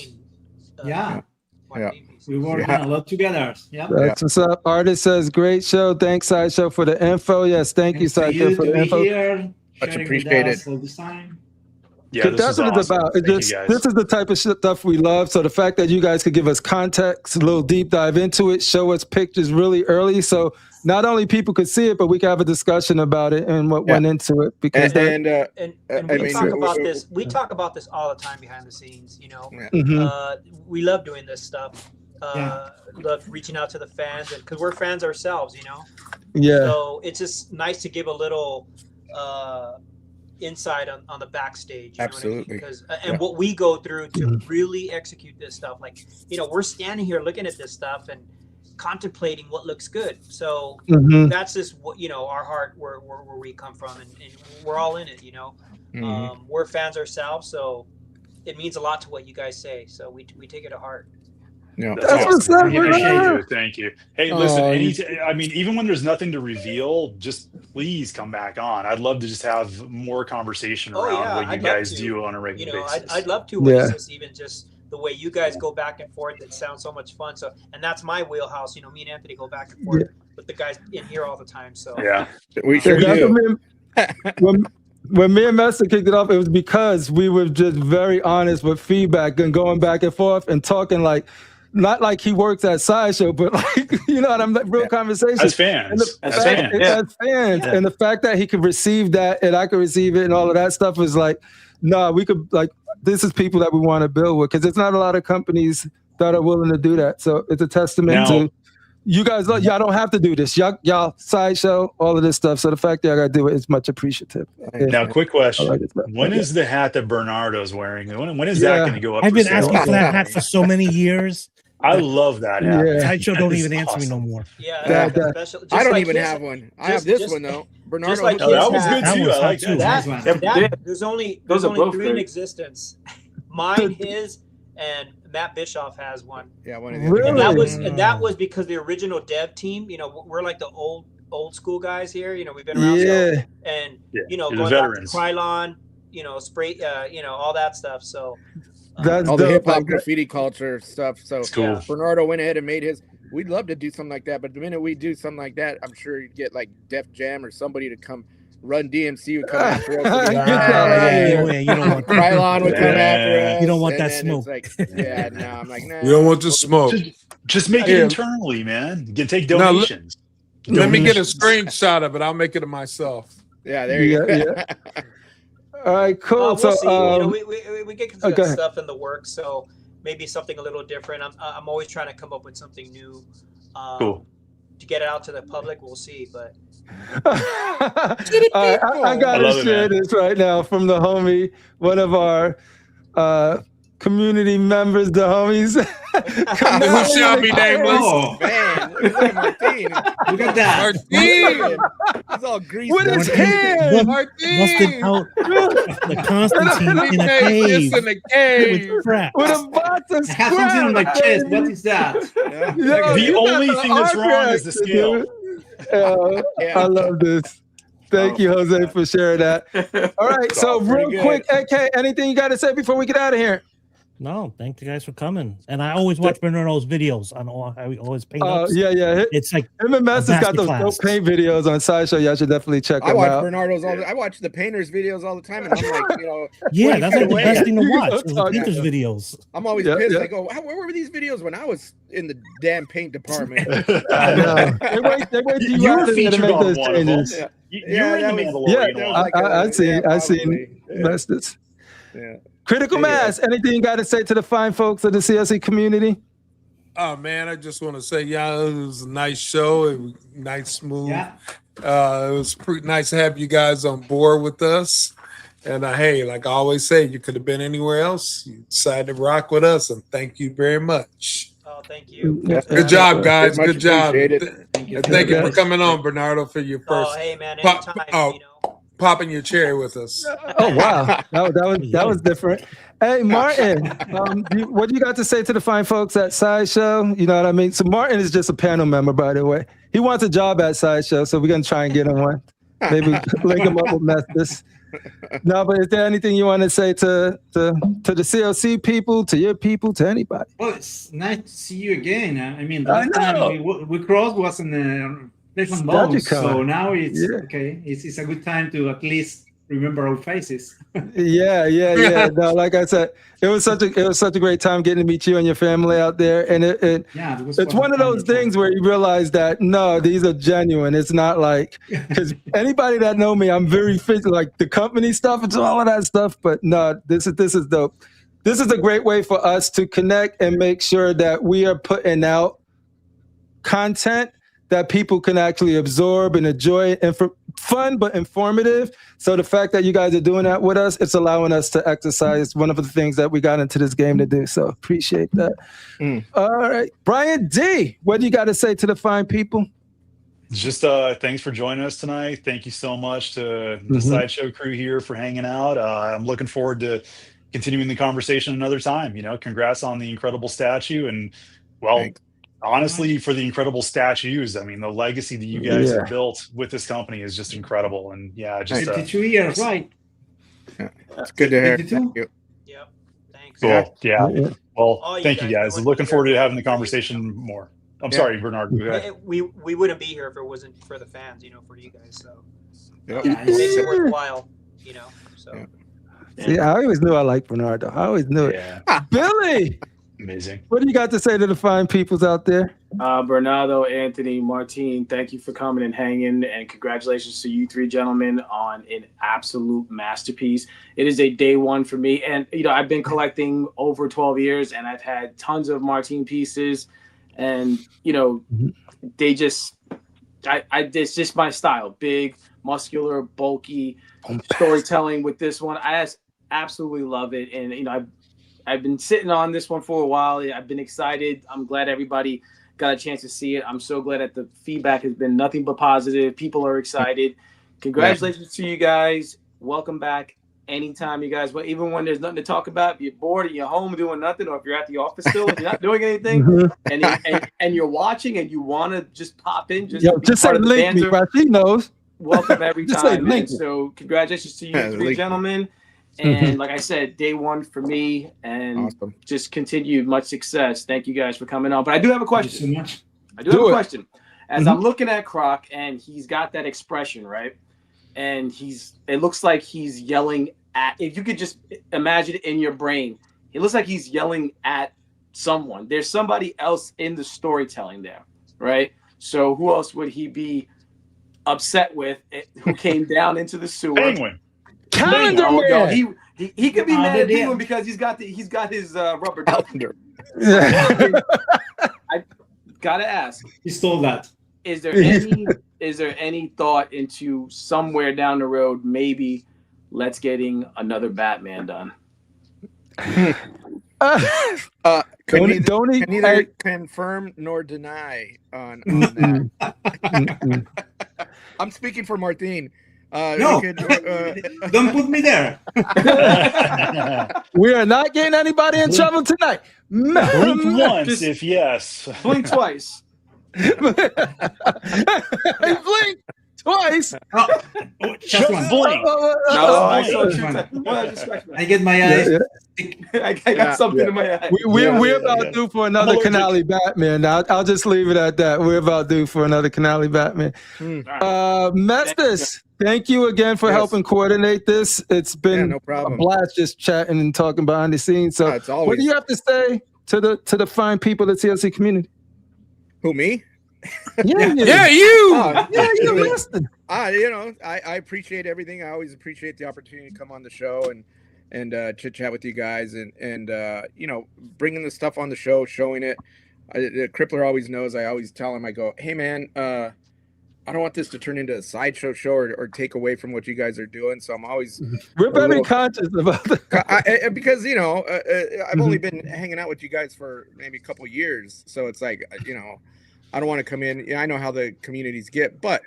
We work a lot together. That's what's up. Artist says, great show. Thanks, Sideshow, for the info. Yes, thank you, Sideshow, for the info. Here, much appreciated. All this time. Yeah, that's what it's about. This is the type of stuff we love. So the fact that you guys could give us context, a little deep dive into it, show us pictures really early, so not only people could see it, but we could have a discussion about it and what went into it. Because we talk about this all the time behind the scenes. We love doing this stuff. Love reaching out to the fans, and because we're fans ourselves, So it's just nice to give a little insight on the backstage. Absolutely. Because what we go through to really execute this stuff, like we're standing here looking at this stuff and contemplating what looks good. So that's just what our heart where we come from, and we're all in it. We're fans ourselves, so it means a lot to what you guys say. So we take it to heart. Yeah, that's what's up. Thank you. Hey, listen, even when there's nothing to reveal, just please come back on. I'd love to just have more conversation around what you guys do on a regular basis. I'd love to witness even just the way you guys go back and forth. It sounds so much fun. So, and that's my wheelhouse. Me and Anthony go back and forth with the guys in here all the time. So we sure do. When me and Mestas kicked it off, it was because we were just very honest with feedback and going back and forth and talking not like he works at Sideshow, but real conversation. As fans. As fans. And the fact that he could receive that and I could receive it and all of that stuff was like, we could this is people that we want to build with, because it's not a lot of companies that are willing to do that. So it's a testament to you guys. Y'all don't have to do this. Y'all Sideshow, all of this stuff. So the fact that y'all got to do it is much appreciated. Now, quick question: when is the hat that Bernardo's wearing? When is that going to go up? I've been asking for that hat for so many years. I love that hat. Sideshow don't even answer me no more. I don't even have one. I have this one though. Bernardo, that was good too. I like that. There's only 3 in existence. Mine, his, and Matt Bischoff has one. Yeah, one. Really? And that was because the original dev team. We're like the old school guys here. We've been around. Going back to Krylon. Spray. All that stuff. So. All the hip hop graffiti culture stuff. So cool. Bernardo went ahead and made his. We'd love to do something like that, but the minute we do something like that, I'm sure you'd get like Def Jam or somebody to come run DMC would come after us. You don't want Krylon would come after us. You don't want that smoke. I'm like, nah. You don't want the smoke. Just make it internally, man. You can take donations. Let me get a screenshot of it. I'll make it myself. Yeah, there you go. Yeah. All right, cool. We'll see. We get some stuff in the works, so maybe something a little different. I'm always trying to come up with something new. Cool. To get it out to the public, we'll see. But I gotta share this right now from the homie, one of our community members, the homies. Who shall be nameless? Man. Look at Martin. Look at that. Martin. He's all greasy. With his hand. Busted out the Constantine in a cave. In a cave. With crap. With a box of I have something on my scrap. chest. What is that? Yeah. Yo, The you got only thing that's art wrong is the reaction, scale. dude. I love this. Thank you, Jose, for sharing that. All right, so real quick, AK, anything you got to say before we get out of here? No, thank you guys for coming. And I always watch Bernardo's videos on all how he always paint ups. Yeah. It's like him and Mestas got those masterclass. dope paint videos on Sideshow. Y'all should definitely check them I watch out. Bernardo's I watch the painters videos all the time, and I'm like, yeah, that's like the best thing to You watch. go is the talk painters about videos. I'm always pissed. I go, where were these videos when I was in the damn paint department? I know. They wait till You were out there to featured make on those one of them. changes. You were in the Mandalorian one. I seen Mestas. Yeah. Critical Mass, anything you got to say to the fine folks of the c.o.c community? Oh man, I just want to say, yeah, it was a nice show. It was nice, smooth. Yeah. It was pretty nice to have you guys on board with us. And hey, like I always say, you could have been anywhere else. You decided to rock with us, and thank you very much. Oh, thank you. Good job, guys. Much Good job. Thank you. And thank you for coming on, Bernardo, for your first Oh, hey, man, anytime, popping your cherry with us. Oh wow, that was different. Hey Martin, what do you got to say to the fine folks at Sideshow? You know what I mean. So Martin is just a panel member, by the way. He wants a job at Sideshow, so we're gonna try and get him one. Maybe link him up with Mestas. No, but is there anything you want to say to the c.o.c people, to your people, to anybody? Well, it's nice to see you again. I mean, the last time we crossed was in the Pleasant Bones, so now it's okay. It's a good time to at least remember our faces. Yeah. No, like I said, it was such a great time getting to meet you and your family out there, and it's one of those things where you realize that no, these are genuine. It's not like, because anybody that know me, I'm very fit, like the company stuff and all of that stuff. But no, this is dope. This is a great way for us to connect and make sure that we are putting out content that people can actually absorb and enjoy, and for fun but informative. So the fact that you guys are doing that with us, it's allowing us to exercise one of the things that we got into this game to do. So appreciate that. All right, Brian D, what do you got to say to the fine people? Just thanks for joining us tonight. Thank you so much to the Sideshow crew here for hanging out. I'm looking forward to continuing the conversation another time. Congrats on the incredible statue, and thanks. Honestly, for the incredible statues, I mean, the legacy that you guys have built with this company is just incredible. And just 52 years, right? It's good to hear. Thank you. Yep. Thanks. Cool. Yeah. Well, thank you guys. Looking forward to having the conversation more. I'm sorry, Bernardo. We wouldn't be here if it wasn't for the fans, for you guys. So Yeah, it makes it worthwhile, So. See, I always knew I liked Bernardo. I always knew it. Billy. Amazing. What do you got to say to the fine peoples out there? Bernardo, Anthony, Martin, thank you for coming and hanging, and congratulations to you three gentlemen on an absolute masterpiece. It is a day one for me, and I've been collecting over 12 years, and I've had tons of Martin pieces, and they just, it's just my style: big, muscular, bulky, storytelling. With this one, I absolutely love it, and I've been sitting on this one for a while. I've been excited. I'm glad everybody got a chance to see it. I'm so glad that the feedback has been nothing but positive. People are excited. Congratulations to you guys. Welcome back anytime, you guys. But even when there's nothing to talk about, if you're bored and you're home doing nothing, or if you're at the office still and you're not doing anything, and you're watching and you want to just pop in, just say link me, right? She knows. Welcome every time. And so congratulations to you three gentlemen. And like I said, day one for me, and just continued much success. Thank you guys for coming on. But I do have a question. I do have a question. As I'm looking at Croc, and he's got that expression, right? And it looks like he's yelling at, if you could just imagine it in your brain, it looks like he's yelling at someone. There's somebody else in the storytelling there, right? So who else would he be upset with who came down into the sewer? Penguin. Calendar Man. No, he could be mad at Penguin because he's got his rubber duck. I gotta ask. He stole that. Is there any thought into somewhere down the road maybe let's getting another Batman done? Can neither confirm nor deny on that. I'm speaking for Martin. No, don't put me there. We are not getting anybody in trouble tonight. Blink once if yes. Blink twice. Blink twice. Just blink. I get my eyes. I got something in my eye. We're about due for another Canale Batman. I'll just leave it at that. We're about due for another Canale Batman. Mestas, thank you again for helping coordinate this. It's been no problem. a blast just chatting and talking behind the scenes. So what do you have to say to the fine people of the c.O.c community? Who, me? Yeah, you. You listen. I appreciate everything. I always appreciate the opportunity to come on the show and chit chat with you guys and bringing the stuff on the show, showing it. The Crippler always knows. I always tell him, I go, hey man, I don't want this to turn into a sideshow show or take away from what you guys are doing. So I'm always we're very conscious about that because I've only been hanging out with you guys for maybe a couple years, so it's like I don't want to come in. Yeah, I know how the communities get, but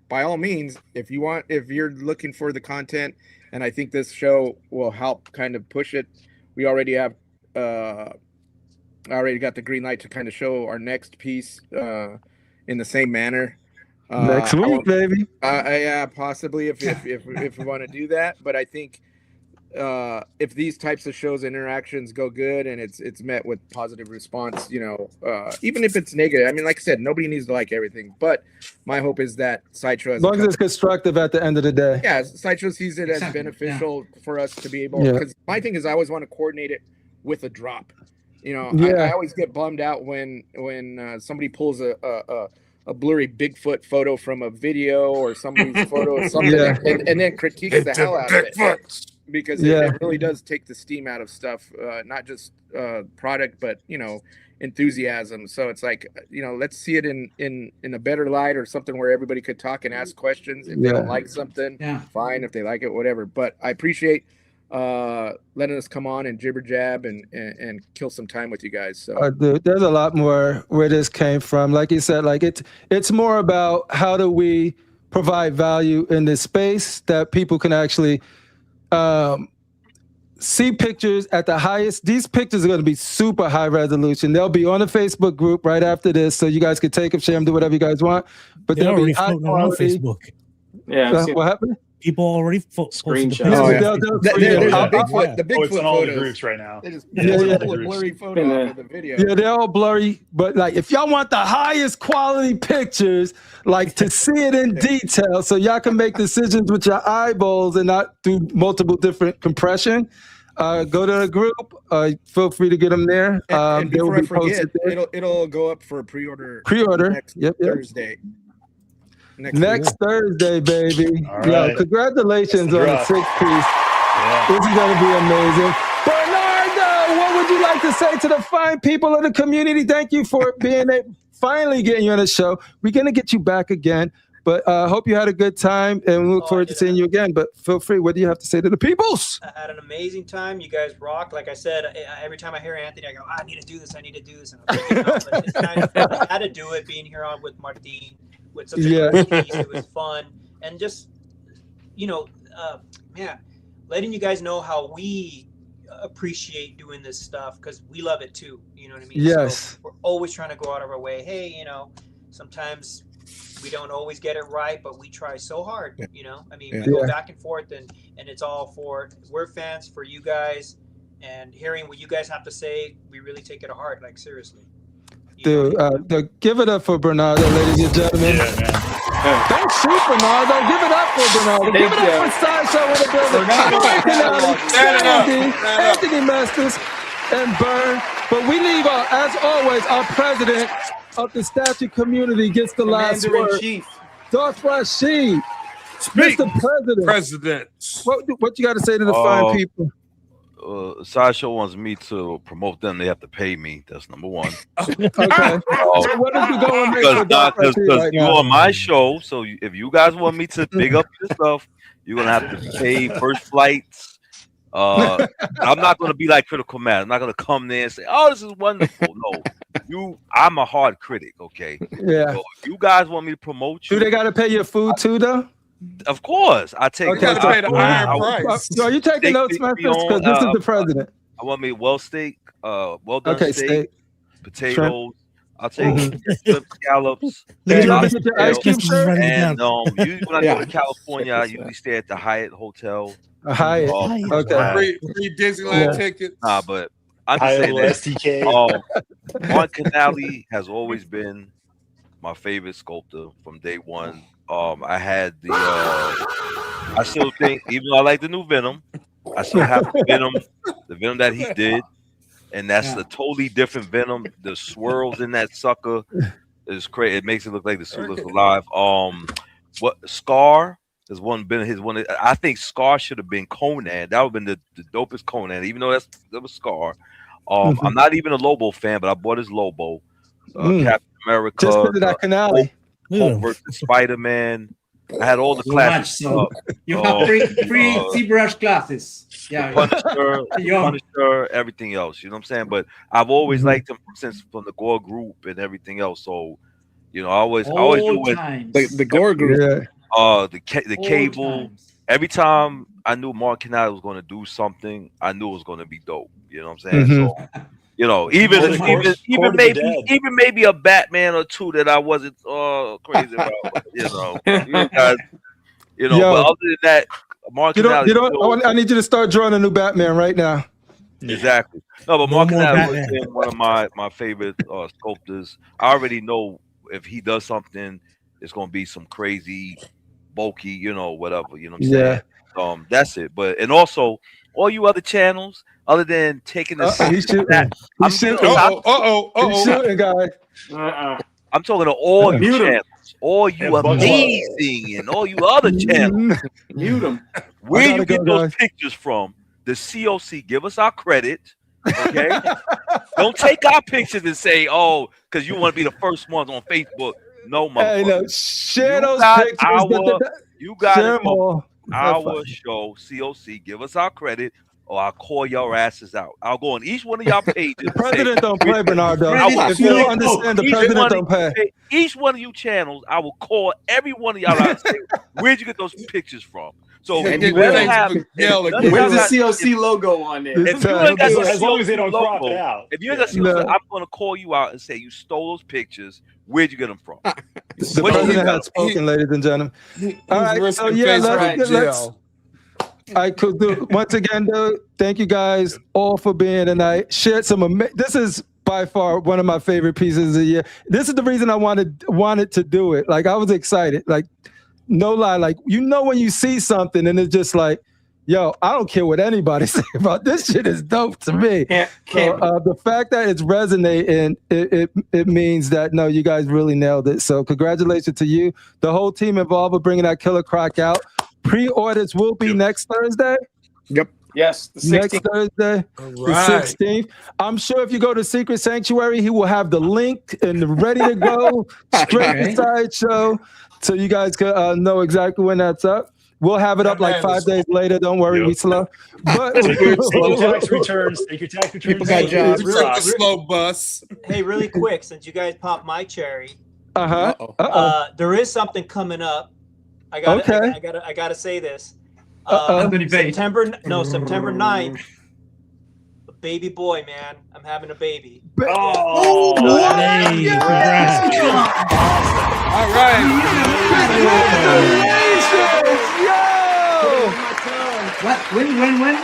by all means, if you're looking for the content, and I think this show will help kind of push it. We already have, I already got the green light to kind of show our next piece in the same manner. Next week, baby. Yeah, possibly if we want to do that. But I think if these types of shows interactions go good and it's met with positive response, even if it's negative, I mean, like I said, nobody needs to like everything, but my hope is that Sideshow, as long as it's constructive at the end of the day, Sideshow sees it as beneficial for us to be able, because my thing is I always want to coordinate it with a drop. I always get bummed out when somebody pulls a blurry Bigfoot photo from a video or somebody's photo or something and then critiques the hell out of it. Because it really does take the steam out of stuff, not just product, but enthusiasm. So it's like let's see it in a better light or something where everybody could talk and ask questions. If they don't like something, fine. If they like it, whatever. But I appreciate letting us come on and jibber jab and kill some time with you guys. So dude, there's a lot more where this came from. Like you said, like it's more about how do we provide value in this space that people can actually see pictures at the highest. These pictures are going to be super high resolution. They'll be on the Facebook group right after this, so you guys can take them, share them, do whatever you guys want. But they'll be high quality. Facebook. Yeah, what happened? People already screenshots. The Bigfoot it's in all the photos. groups right now. They just pull a blurry photo of the video. Yeah, they're all blurry. But like, if y'all want the highest quality pictures, like to see it in detail, so y'all can make decisions with your eyeballs and not do multiple different compression, go to the group. Feel free to get them there. And before I forget, it'll go up for pre-order. Next Thursday. Next Thursday, baby. All right. Congratulations on the 6 piece. This is going to be amazing. Bernardo, what would you like to say to the fine people of the community? Thank you for finally getting you on the show. We're going to get you back again, but I hope you had a good time and we look forward to seeing you again. But feel free, what do you have to say to the peoples? I had an amazing time. You guys rock. Like I said, every time I hear Anthony, I go, I need to do this. And I had to do it being here on with Martin. With such a great piece. It was fun. And just, letting you guys know how we appreciate doing this stuff because we love it too. You know what I mean? Yes. So we're always trying to go out of our way. Hey, sometimes we don't always get it right, but we try so hard. We go back and forth and it's all we're fans for you guys, and hearing what you guys have to say, we really take it to heart, like seriously. Dude, give it up for Bernardo, ladies and gentlemen. Don't shoot Bernardo. Give it up for Bernardo. Give it up for Sideshow in the building. Anthony Mestas and Bern. But we leave, as always, our president of the statue community gets the last word. Darth Rashid, Mr. President. What you got to say to the fine people? Sideshow wants me to promote them. They have to pay me. That's number one. Okay. So what is you going to make because you're on my show. So if you guys want me to big up your stuff, you're gonna have to pay first flights, I'm not going to be like Critical Mass. I'm not going to come there and say, "Oh, this is wonderful." No, I'm a hard critic. Okay. Yeah. So if you guys want me to promote you, Do they got to pay your food too, though? Of course, I take. You got to pay the iron price. So are you taking notes, Memphis? Because this is the president. I want me well steak, well done steak, potatoes. Shrimp. I'll take shrimp scallops. Ice cube shirt. And usually when I go to California, I usually stay at the Hyatt Hotel. Hyatt. Okay. Free Disneyland tickets. Nah, but I'm just saying that Martin Canale has always been my favorite sculptor from day one. I had the I still think, even though I like the new Venom, I still have the Venom that he did, and that's a totally different Venom. The swirls in that sucker is crazy. It makes it look like the suit looks alive. What Scar is one one. I think Scar should have been Conan. That would have been the dopest Conan, even though that was Scar. I'm not even a Lobo fan, but I bought his Lobo. Captain America. Just because of that Canale. Hulk versus Spider-Man. I had all the classics. So you have three ZBrush classes. Yeah, Punisher, everything else. You know what I'm saying? But I've always liked him from the Gore group and everything else. So, I always knew the Gore group. The Cable. Every time I knew Mark Canale was going to do something, I knew it was going to be dope. You know what I'm saying? So, even maybe a Batman or two that I wasn't crazy about. You guys, but other than that, Mark Canale. I need you to start drawing a new Batman right now. Exactly. No, but Mark Canale has been one of my favorite sculptors. I already know if he does something, it's going to be some crazy, bulky, whatever. You know what I'm saying? That's it. But and also all you other channels, other than taking the he's shooting, guys. I'm talking to all you channels, all you amazing and all you other channels. Mute them. Where you get those pictures from? The c.o.c. Give us our credit. Okay. Don't take our pictures and say, because you want to be the first ones on Facebook. No, motherfucker. Share those pictures. You got our show, c.o.c. Give us our credit, or I'll call your asses out. I'll go on each one of y'all pages. The president don't play, Bernardo. If you don't understand, the president don't play. Each one of you channels, I will call every one of y'all out and say, where'd you get those pictures from? So where's the c.o.c. logo on there? As long as they don't crop it out. If you ain't got c.o.c., I'm going to call you out and say, you stole those pictures. Where'd you get them from? The president has spoken, ladies and gentlemen. All right, so let's all right, cool. Once again, though, thank you guys all for being tonight. Shared some. This is by far one of my favorite pieces of the year. This is the reason I wanted to do it. Like I was excited. Like no lie. Like when you see something and it's just like, yo, I don't care what anybody say about this shit is dope to me. So, the fact that it's resonating, it means that no, you guys really nailed it. So congratulations to you, the whole team involved with bringing that Killer Croc out. Pre-orders will be next Thursday. Yep. Yes, the 16th. Next Thursday, the 16th. I'm sure if you go to Secret Sanctuary, he will have the link and ready to go straight to Sideshow, so you guys can know exactly when that's up. We'll have it up like 5 days later. Don't worry, we slow. But take your tax returns. Take your tax returns. People got jobs. The slow bus. Hey, really quick, since you guys popped my cherry, there is something coming up. I gotta say this. September 9th. A baby boy, man. I'm having a baby. Oh, hey, congrats. All right. What? When? Wait.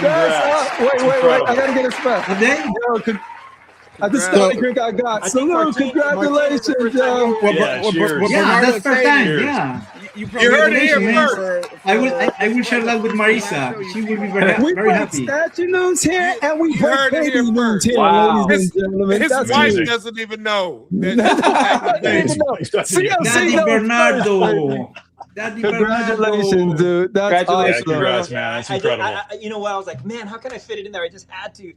I gotta get a spot. I just started drink I got. So congratulations, yo. That's first time. Yeah. You heard it here first. I will share that with Marisa. She will be very happy. We break statue news here, and we break baby news here, ladies and gentlemen. His wife doesn't even know. Daddy Bernardo. Congratulations, dude. That's awesome. Congrats, man. That's incredible. You know what? I was like, man, how can I fit it in there? I just had to.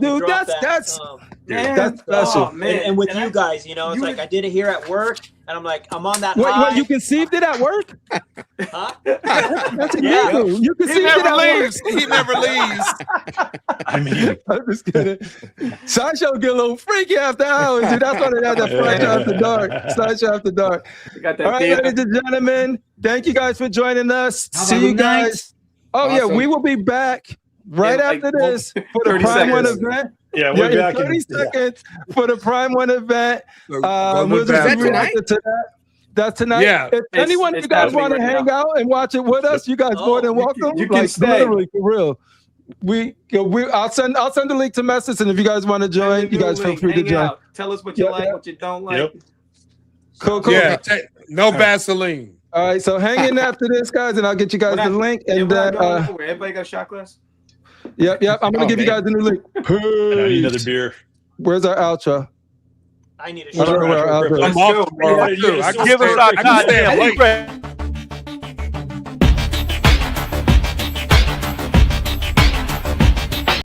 Dude, that's special. Oh, man. And with you guys, it's like I did it here at work. And I'm like, I'm on that Wait, high. you conceived it at work? Huh? That's Yeah. illegal. You He conceived it never at leaves. work. He never leaves. I mean, I'm just kidding. Sideshow get a little freaky after hours, dude. That's why they had that Sideshow After Dark. Sideshow After Dark. Got that All right, ladies and gentlemen, thank you guys for joining us. Have a See you good night. guys. Oh, yeah, Awesome. we will be back right In, after like, this for the 30 Prime 1 seconds. event. yeah, we're Yeah, back in 30 in seconds for the Prime 1 event. Go We'll look just back. be reacting to that. That's tonight. Yeah. If anyone of it's you guys happening want to right hang now. out and watch it with us, you guys more than welcome. you can like stay. literally for real. I'll send the link to Mestas, and if you guys want to join, you guys feel free to Hang join. out. Tell us what you Yeah, like, yeah. what you don't like. Yep. Cool. Yeah, no Vaseline. All right, so hang in after this, guys, and I'll get you guys the link. And then, everybody got a shot glass? yep, I'm gonna give you guys the new link. And I need another Peace. beer. Where's our outro? I need a I don't know shot. where our outro is. I'm off tomorrow, Yeah, too. yeah, I so can Give us stay- our I can stay goddamn late. link.